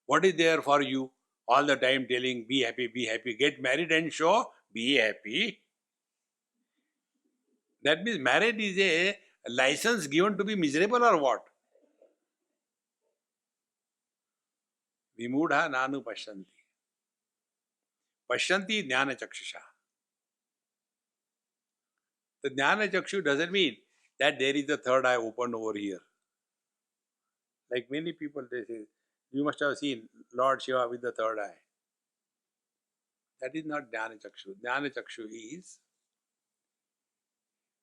Speaker 1: What is there for you? All the time telling, be happy, get married and show, be happy. That means marriage is a license given to be miserable or what? Vimudha nanu pashyanti. Pashyanti jnana chakshusha. The jnana chakshu doesn't mean that there is a third eye open over here. Like many people, they say, you must have seen Lord Shiva with the third eye. That is not jnana chakshu. Jnana chakshu is,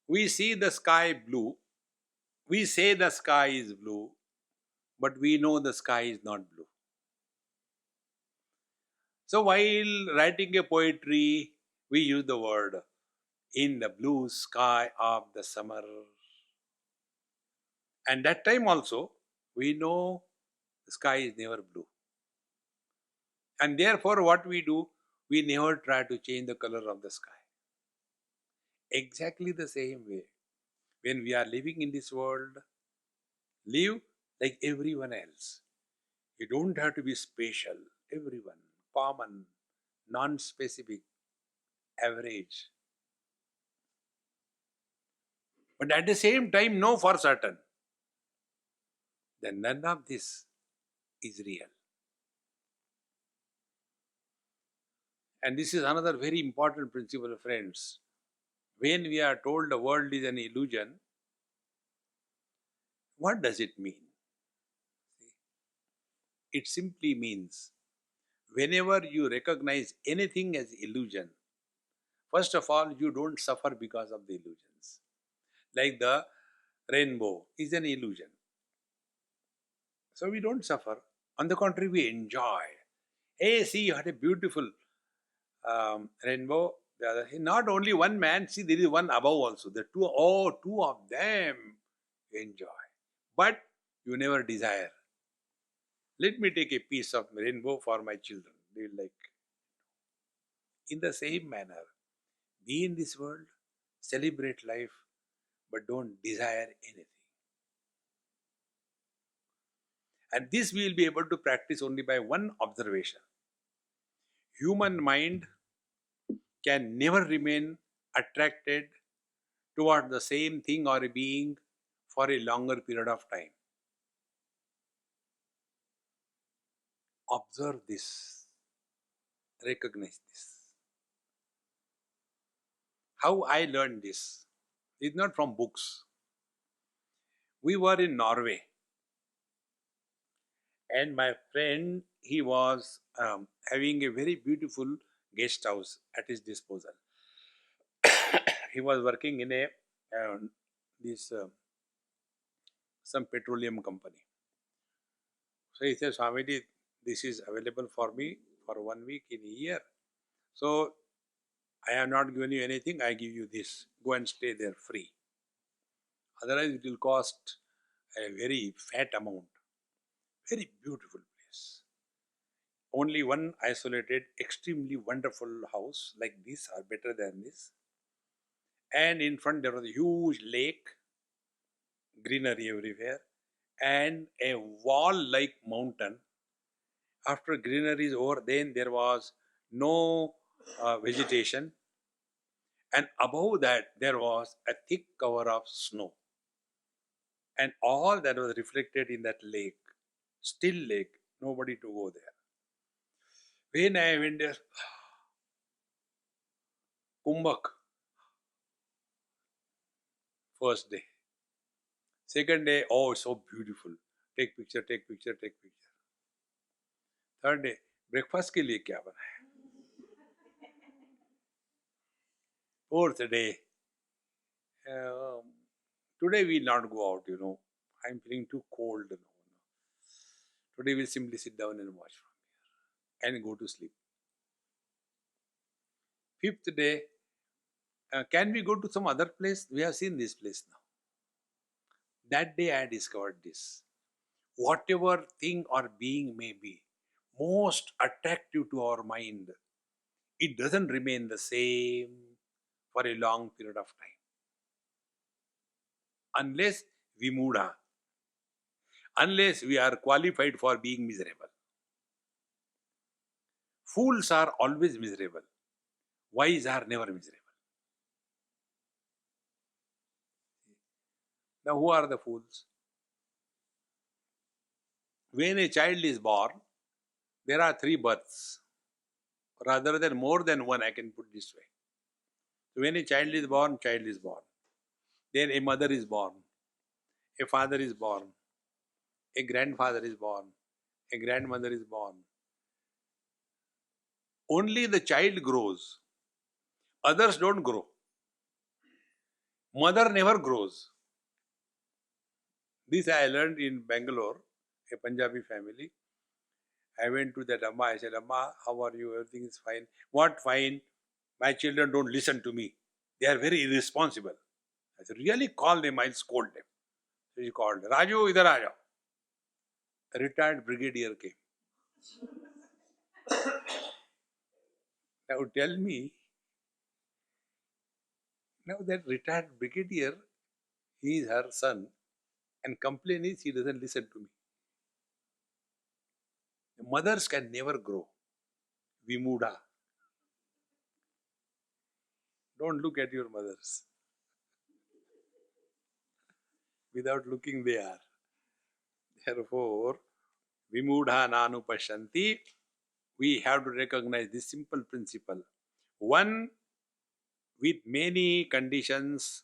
Speaker 1: we see the sky blue, we say the sky is blue, but we know the sky is not blue. So while writing a poetry, we use the word in the blue sky of the summer. And that time also, we know the sky is never blue. And therefore what we do, we never try to change the color of the sky. Exactly the same way. When we are living in this world, live like everyone else. You don't have to be special. Everyone, common, non-specific, average. But at the same time, know for certain that none of this is real. And this is another very important principle, friends. When we are told the world is an illusion, what does it mean? It simply means whenever you recognize anything as illusion, first of all, you don't suffer because of the illusions. Like the rainbow is an illusion. So we don't suffer. On the contrary, we enjoy. Hey, see, you had a beautiful rainbow. The other, not only one man, see, there is one above also. The two of them enjoy. But you never desire. Let me take a piece of rainbow for my children. They will like. In the same manner, be in this world, celebrate life, but don't desire anything. And this we will be able to practice only by one observation. Human mind can never remain attracted toward the same thing or a being for a longer period of time. Observe this. Recognize this. How I learned this is not from books. We were in Norway, and my friend, he was having a very beautiful guest house at his disposal. He was working in a this some petroleum company. So he said, Swamiji, this is available for me for 1 week in a year. So I have not given you anything, I give you this. Go and stay there free. Otherwise, it will cost a very fat amount. Very beautiful place. Only one isolated, extremely wonderful house like this or better than this. And in front there was a huge lake, greenery everywhere, and a wall like mountain. After greenery is over, then there was no vegetation, and above that there was a thick cover of snow, and all that was reflected in that lake, still lake, nobody to go there. When I went there, Kumbhak, first day. Second day, oh, so beautiful. Take picture, take picture, take picture. Third day, breakfast के लिए क्या बनाया? Fourth day, um, today we'll not go out, I'm feeling too cold. No. Today we'll simply sit down and watch from here and go to sleep. Fifth day, can we go to some other place? We have seen this place now. That day I discovered this. Whatever thing or being may be most attractive to our mind, it doesn't remain the same for a long period of time. Unless we muda, unless we are qualified for being miserable. Fools are always miserable. Wise are never miserable. Now, who are the fools? When a child is born, there are 3 births. Rather than more than one, I can put this way. So when a child is born, then a mother is born, a father is born, a grandfather is born, a grandmother is born. Only the child grows. Others don't grow. Mother never grows. This I learned in Bangalore, a Punjabi family. I went to that Amma. I said, Amma, how are you? Everything is fine. What fine? My children don't listen to me. They are very irresponsible. I said, really? Call them, I'll scold them. So she called, Raju, idhar aa jao. A retired brigadier came. Now tell me, now that retired brigadier, he is her son, and complaint is he doesn't listen to me. Mothers can never grow. Vimuda. Don't look at your mothers. Without looking, they are. Therefore, Vimudha nanu pashanti, we have to recognize this simple principle. One with many conditions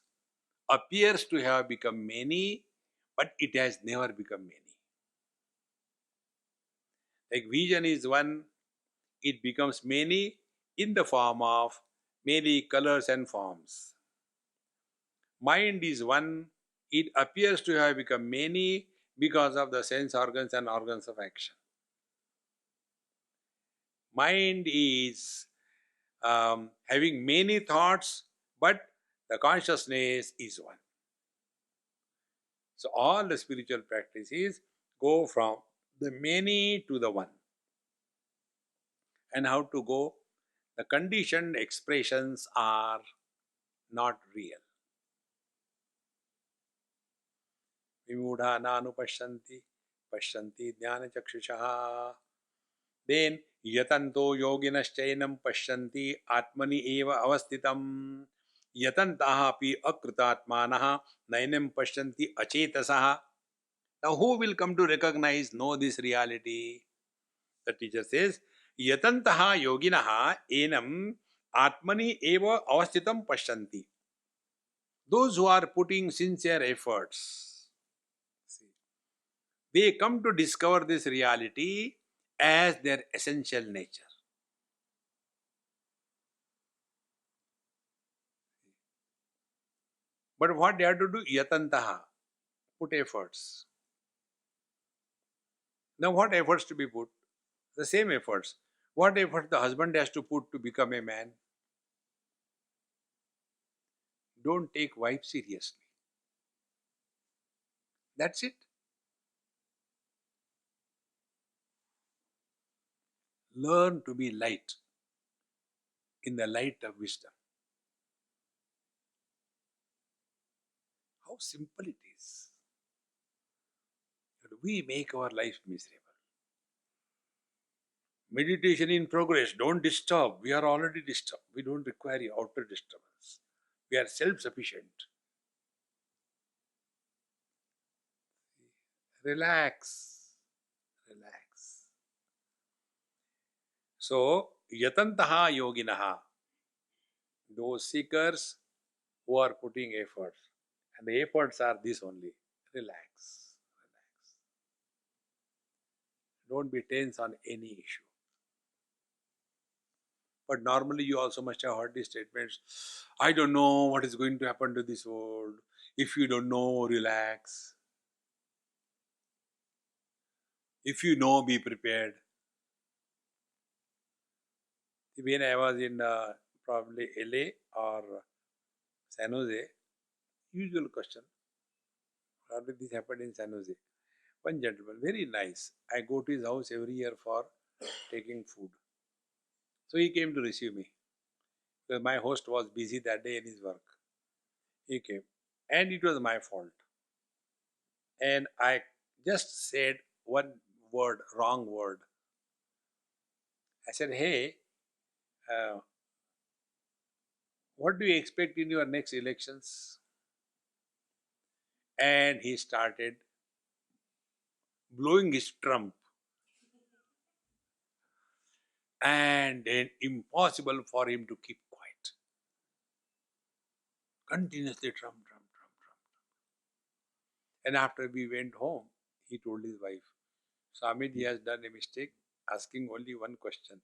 Speaker 1: appears to have become many, but it has never become many. Like vision is one, it becomes many in the form of many colors and forms. Mind is one, it appears to have become many because of the sense organs and organs of action. Mind is having many thoughts, but the consciousness is one. So all the spiritual practices go from the many to the one. And how to go? The conditioned expressions are not real. Vimudha nanu pashanti, pashanti jnana chakshushaha. Then yatanto yoginaschainam pashanti atmani eva avastitam. Yatantaha api akritatmanaha nainam pashanti achetasaha. Now who will come to recognize, know this reality? The teacher says, yatantaha yoginaha enam atmani eva avastitam pashanti. Those who are putting sincere efforts, They come to discover this reality as their essential nature. But what they have to do? Yatantaha. Put efforts. Now, what efforts to be put? The same efforts. What effort the husband has to put to become a man? Don't take wife seriously. That's it. Learn to be light in the light of wisdom. How simple it is. But we make our life miserable. Meditation in progress. Don't disturb. We are already disturbed. We don't require outer disturbance. We are self-sufficient. Relax. Relax. So, yatantaha yoginaha. Those seekers who are putting efforts. And the efforts are this only. Relax. Relax. Don't be tense on any issue. But normally you also must have heard these statements. I don't know what is going to happen to this world. If you don't know, relax. If you know, be prepared. When I was in probably LA or San Jose, usual question. Probably this happened in San Jose. One gentleman, very nice. I go to his house every year for taking food. So he came to receive me. Because my host was busy that day in his work. He came. And it was my fault. And I just said one word, wrong word. I said, hey, uh, what do you expect in your next elections? And he started blowing his trump. And then impossible for him to keep quiet. Continuously trump, trump, trump, trump. And after we went home, he told his wife, Swamiji has done a mistake asking only one question.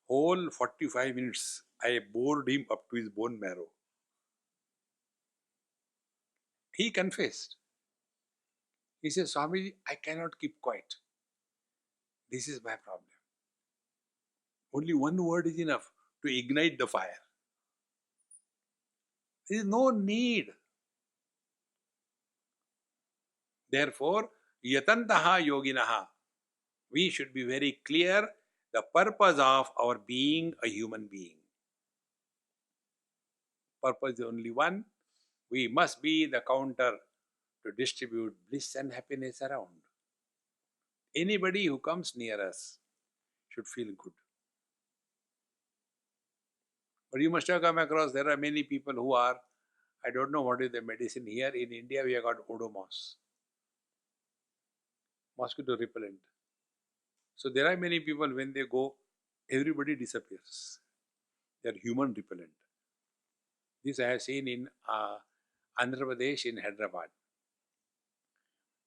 Speaker 1: Whole 45 minutes, I bored him up to his bone marrow. He confessed. He says, Swamiji, I cannot keep quiet. This is my problem. Only one word is enough to ignite the fire. There is no need. Therefore, yatantaha yoginaha. We should be very clear the purpose of our being a human being. Purpose is only one. We must be the counter to distribute bliss and happiness around. Anybody who comes near us should feel good. But you must have come across, there are many people who are, I don't know what is the medicine here. In India, we have got Odomos, mosquito repellent. So there are many people, when they go, everybody disappears. They are human repellent. This I have seen in Andhra Pradesh, in Hyderabad.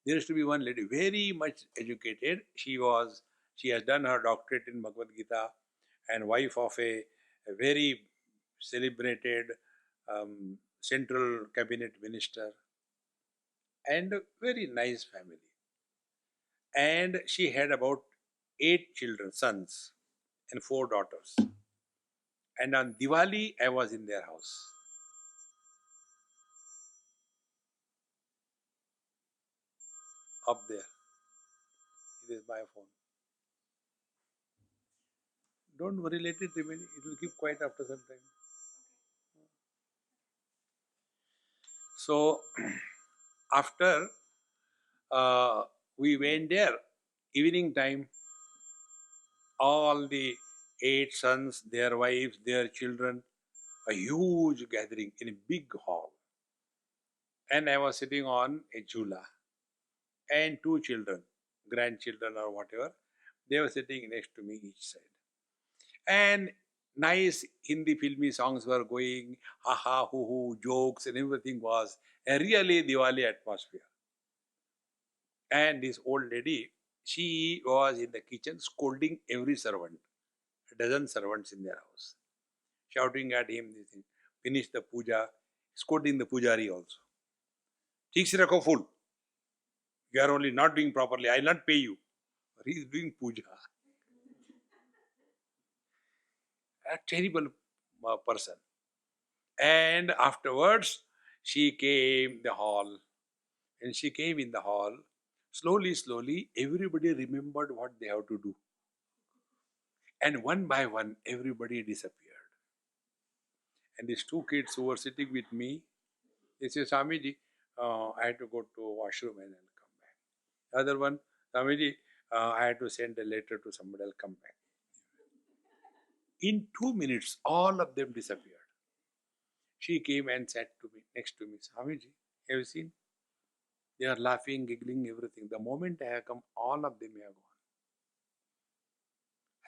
Speaker 1: There used to be one lady, very much educated. She has done her doctorate in Bhagavad Gita and wife of a very celebrated central cabinet minister and a very nice family. And she had about 8 children, sons, and 4 daughters. And on Diwali, I was in their house. Up there. It is my phone. Don't worry, let it remain. It will keep quiet after some time. So, after we went there, evening time, all the 8 sons, their wives, their children, a huge gathering in a big hall. And I was sitting on a jhula. And 2 children, grandchildren or whatever, they were sitting next to me each side. And nice Hindi filmy songs were going, ha ha, hoo hoo, jokes and everything was a really Diwali atmosphere. And this old lady, she was in the kitchen scolding every servant, a dozen servants in their house, shouting at him, this thing, finish the puja, scolding the pujari also. ठीक से रखो full. You are only not doing properly. I will not pay you. He is doing puja. A terrible person. And afterwards, she came the hall. And she came in the hall. Slowly, slowly, everybody remembered what they have to do. And one by one, everybody disappeared. And these two kids who were sitting with me, they said, Swamiji, I had to go to washroom and I'll come back. The other one, Swamiji, I had to send a letter to somebody, I'll come back. In 2 minutes, all of them disappeared. She came and sat to me next to me. Swamiji, have you seen? They are laughing, giggling, everything. The moment I have come, all of them have gone.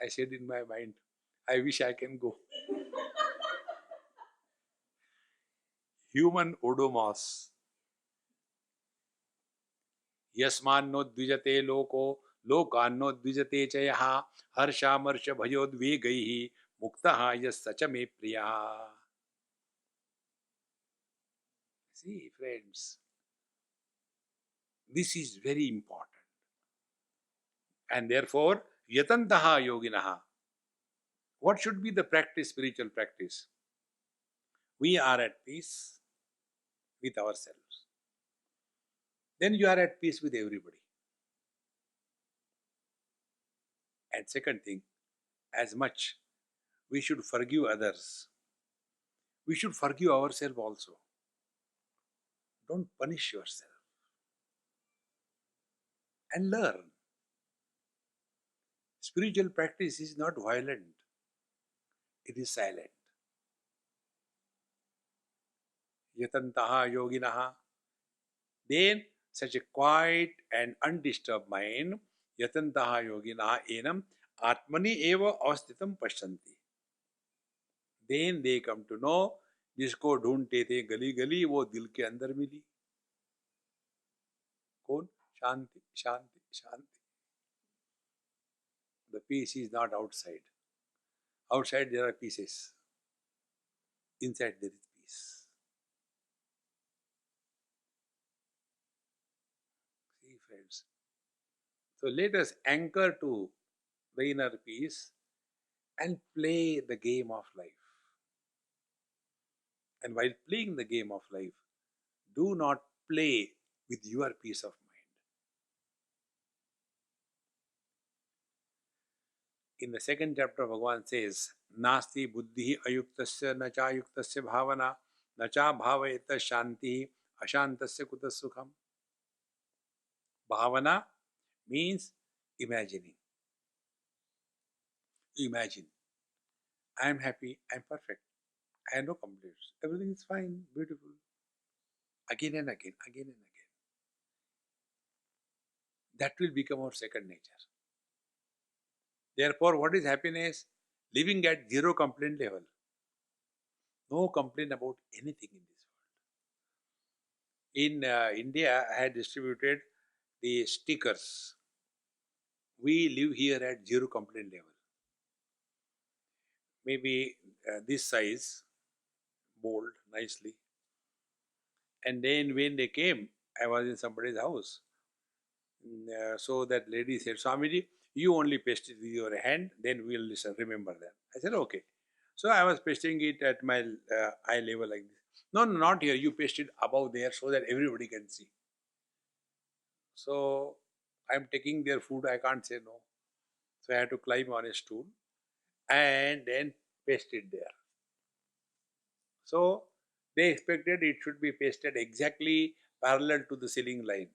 Speaker 1: I said in my mind, I wish I can go. Human odomos. Yasmanno dvijate loko, lokanno dvijate chayaha, harshamarsh bhayodvegaihi, muktaha yasacha me priya. See, friends, this is very important. And therefore, yatantaha yoginaha. What should be the practice, spiritual practice? We are at peace with ourselves. Then you are at peace with everybody. And second thing, as much we should forgive others, we should forgive ourselves also. Don't punish yourself. And learn. Spiritual practice is not violent. It is silent. Yatantaha yoginaha. Then such a quiet and undisturbed mind, yatantaha yoginaha enam atmani eva avasthitam pashyanti. Then they come to know, जिसको ढूंढते थे गली गली वो दिल के अंदर मिली. कौन? शांति, शांति, शांति. The peace is not outside. Outside there are pieces. Inside there is peace. See, friends. So let us anchor to the inner peace and play the game of life. And while playing the game of life, do not play with your peace of mind. In the second chapter, Bhagavan says, Nasti buddhi ayuktasya na cha ayuktasya bhavana na cha bhavayata shanti ashantasya kuta sukham. Bhavana means imagining. You imagine, I am happy, I am perfect, I have no complaints, everything is fine, beautiful. Again and again, again and again. That will become our second nature. Therefore, what is happiness? Living at zero complaint level. No complaint about anything in this world. In India, I had distributed the stickers. We live here at zero complaint level. Maybe this size, bold, nicely. And then when they came, I was in somebody's house. So that lady said, Swamiji, you only paste it with your hand, then we'll listen, remember that. I said, okay. So I was pasting it at my eye level like this. No, not here. You paste it above there so that everybody can see. So I'm taking their food. I can't say no. So I had to climb on a stool and then paste it there. So they expected it should be pasted exactly parallel to the ceiling line.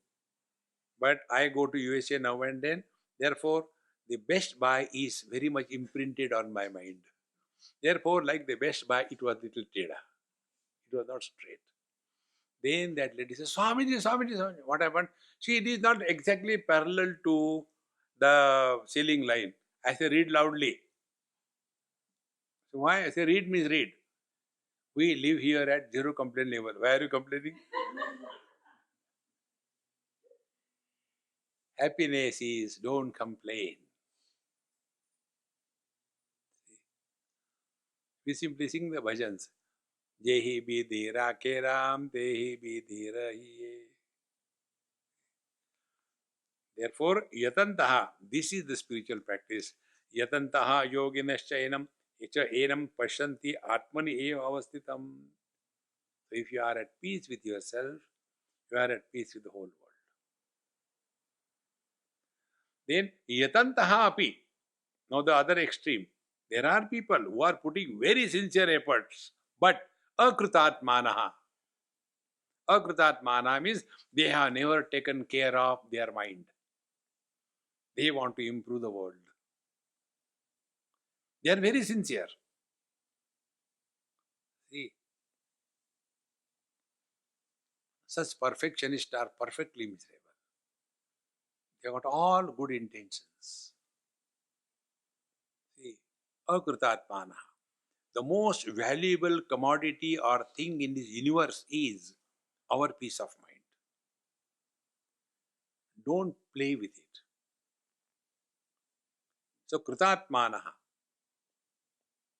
Speaker 1: But I go to USA now and then. Therefore, the Best Buy is very much imprinted on my mind. Therefore, like the Best Buy, it was little teda. It was not straight. Then that lady says, Swamiji, Swamiji, Swamiji. What happened? See, it is not exactly parallel to the ceiling line. I say, read loudly. So why? I say, read means read. We live here at zero complaint level. Why are you complaining? Happiness is don't complain. We simply sing the bhajans. Jehi bidhira ke ram, tehi bidhira hiye. Therefore, yatantaha, this is the spiritual practice. Yatantaha yoginascha enam, echa enam pashanti atmani eva avastitam. So if you are at peace with yourself, you are at peace with the whole world. Then yatantaha api. Now the other extreme. There are people who are putting very sincere efforts, but akritatmanaha. Akritatmana means they have never taken care of their mind. They want to improve the world. They are very sincere. See, such perfectionists are perfectly miserable. They got all good intentions. See, akritatmana. The most valuable commodity or thing in this universe is our peace of mind. Don't play with it. So, kritatmanaha.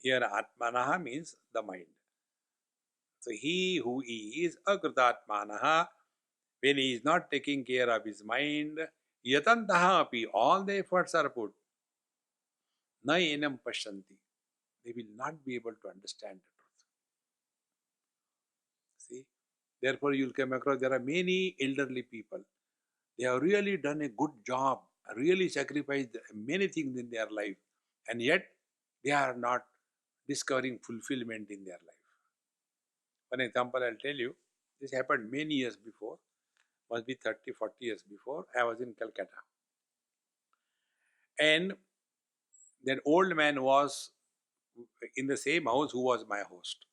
Speaker 1: Here, atmanaha means the mind. So, he who is akritatmanaha, when he is not taking care of his mind, yatantaha api, all the efforts are put. Na enam pashanti. They will not be able to understand the truth. See? Therefore, you will come across there are many elderly people. They have really done a good job, really sacrificed many things in their life, and yet they are not discovering fulfillment in their life. One example I'll tell you. This happened many years before, must be 30, 40 years before. I was in Calcutta. And that old man was in the same house who was my host.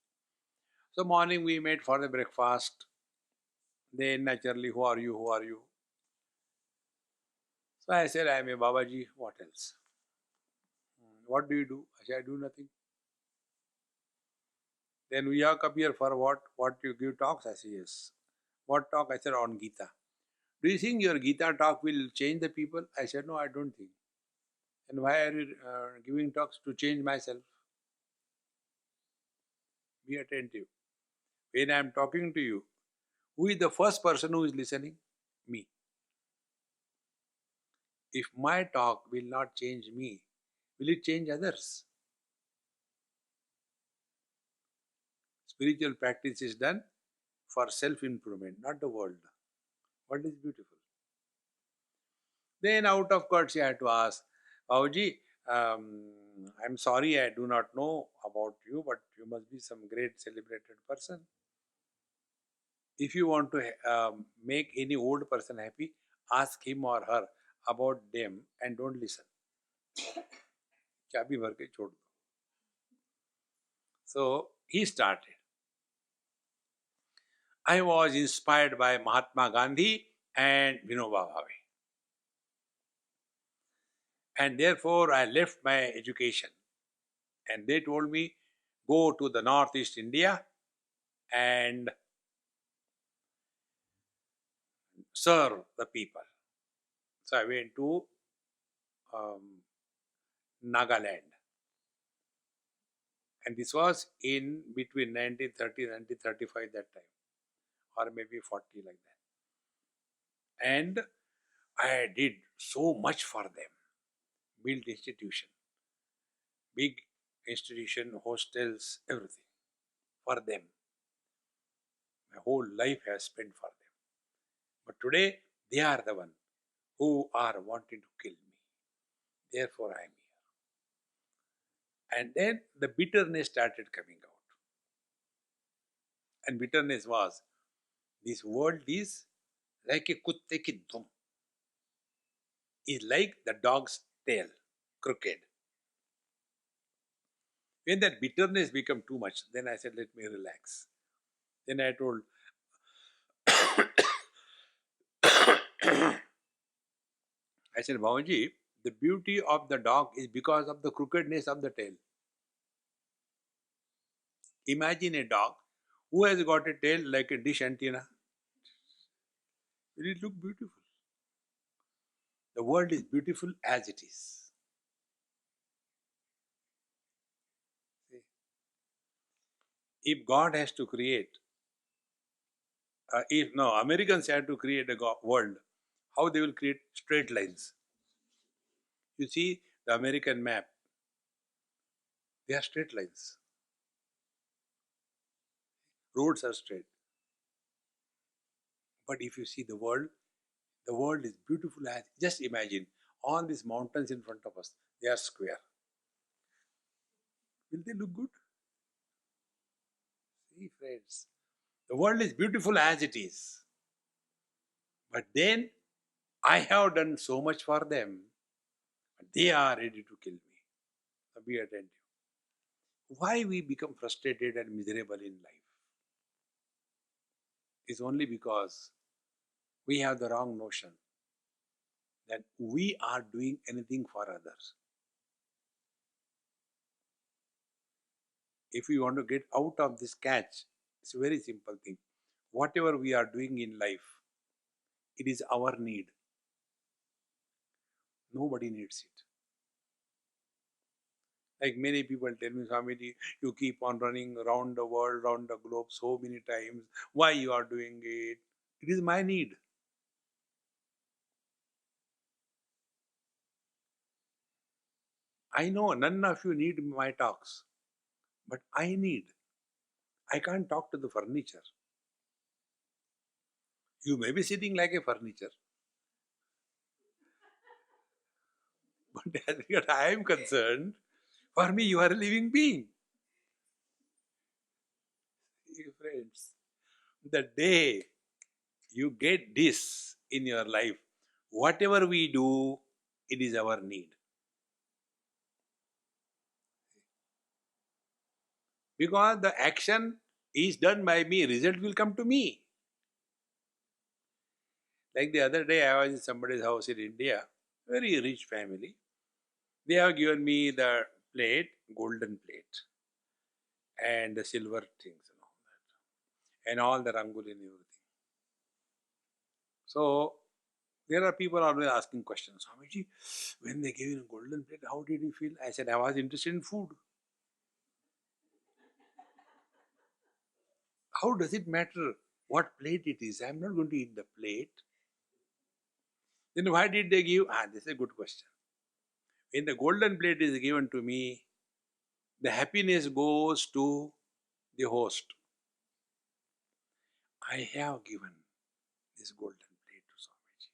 Speaker 1: So morning we met for the breakfast. Then naturally, who are you? Who are you? So I said, I am a Babaji. What else? What do you do? I said, I do nothing. Then we have come here for what? What you give talks? I said, yes. What talk? I said, on Gita. Do you think your Gita talk will change the people? I said, no, I don't think. And why are you giving talks? To change myself? Be attentive. When I am talking to you, who is the first person who is listening? Me. If my talk will not change me, will it change others? Spiritual practice is done for self-improvement, not the world. What is beautiful? Then out of courtesy I had to ask, Babaji, I'm sorry I do not know about you, but you must be some great celebrated person. If you want to make any old person happy, ask him or her about them and don't listen. चाबी भर के छोड़ दो. So he started. I was inspired by Mahatma Gandhi and Vinoba Bhave. And therefore I left my education. And they told me, go to the Northeast India and serve the people. So I went to Nagaland. And this was in between 1930 and 1935 that time. Or maybe 40 like that. And I did so much for them. Built institution. Big institution, hostels, everything. For them. My whole life has spent for them. But today, they are the one who are wanting to kill me. Therefore, I am here. And then the bitterness started coming out. And bitterness was, this world is like a kutte ki dum. Is like the dog's tail, crooked. When that bitterness became too much, then I said, let me relax. Then I told, I said, Babaji, the beauty of the dog is because of the crookedness of the tail. Imagine a dog who has got a tail like a dish antenna. Will it look beautiful? The world is beautiful as it is. See, if God has to create, if no, Americans had to create a world, how they will create straight lines? You see the American map, they are straight lines. Roads are straight. But if you see the world is beautiful as, just imagine, all these mountains in front of us, they are square. Will they look good? See, friends, the world is beautiful as it is. But then I have done so much for them, but they are ready to kill me. Now be attentive. Why we become frustrated and miserable in life is only because we have the wrong notion that we are doing anything for others. If we want to get out of this catch, it's a very simple thing. Whatever we are doing in life, it is our need. Nobody needs it. Like many people tell me, Swamiji, you keep on running around the world, around the globe so many times. Why you are doing it? It is my need. I know none of you need my talks, but I need. I can't talk to the furniture. You may be sitting like a furniture, but as far as I am concerned, for me you are a living being. Friends, the day you get this in your life, whatever we do, it is our need. Because the action is done by me, result will come to me. Like the other day, I was in somebody's house in India, very rich family. They have given me the plate, golden plate, and the silver things and all that, and all the rangoli and everything. So there are people always asking questions. Swamiji, when they gave you a golden plate, how did you feel? I said, I was interested in food. How does it matter what plate it is? I'm not going to eat the plate. Then why did they give? This is a good question. When the golden plate is given to me, the happiness goes to the host. I have given this golden plate to Swamiji.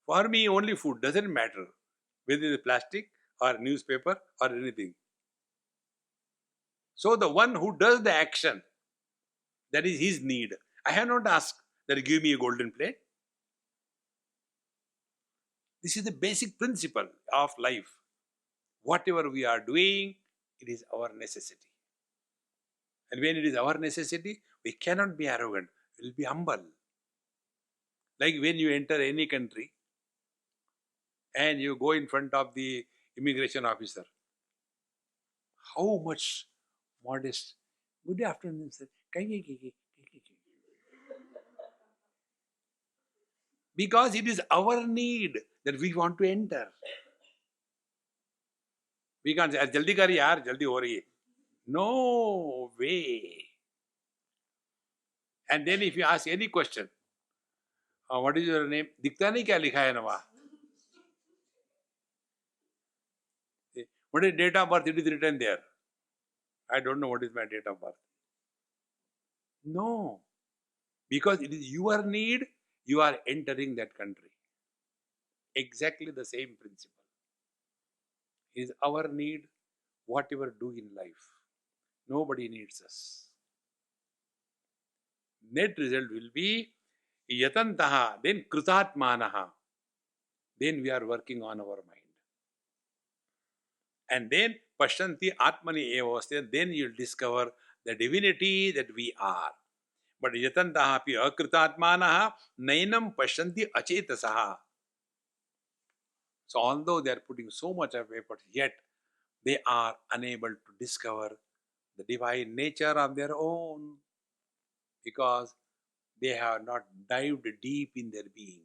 Speaker 1: For me, only food doesn't matter, whether it is plastic or newspaper or anything. So the one who does the action, that is his need. I have not asked that give me a golden plate. This is the basic principle of life. Whatever we are doing, it is our necessity. And when it is our necessity, we cannot be arrogant. We will be humble. Like when you enter any country and you go in front of the immigration officer, how much modest. Good afternoon, sir. Because it is our need that we want to enter. We can't say, jaldi kar yaar, jaldi ho rahi hai. No way. And then if you ask any question, what is your name? दिखता नहीं क्या लिखा है ना वहाँ? What is date of birth? It is written there. I don't know what is my date of birth. No. Because it is your need, you are entering that country. Exactly the same principle. It is our need, whatever do in life. Nobody needs us. Net result will be yatantaha, then kritatmanaha. Then we are working on our mind. And then pashyanti atmani evavaste, then you'll discover the divinity that we are. But yatantaha api akritatmanaha nainam pashyanti achetasaha. So although they are putting so much of effort, yet they are unable to discover the divine nature of their own, because they have not dived deep in their being.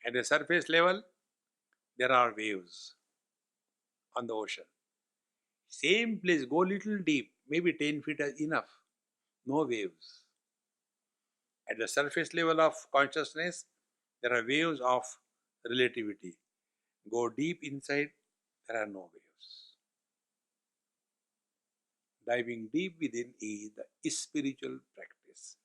Speaker 1: At the surface level, there are waves on the ocean. Same place, go little deep, maybe 10 feet is enough. No waves. At the surface level of consciousness, there are waves of relativity. Go deep inside, there are no waves. Diving deep within is the spiritual practice.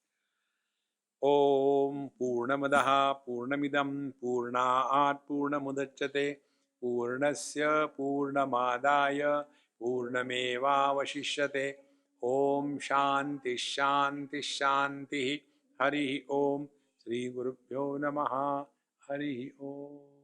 Speaker 1: Om Purnamadaha Purnamidam Purnaat Purnamudachyate Purnasya Purnamadaya Purnamevavashishyate. Om Shanti Shanti Shanti. Hari Om. Sri Gurubhyo Namaha. Hari Om.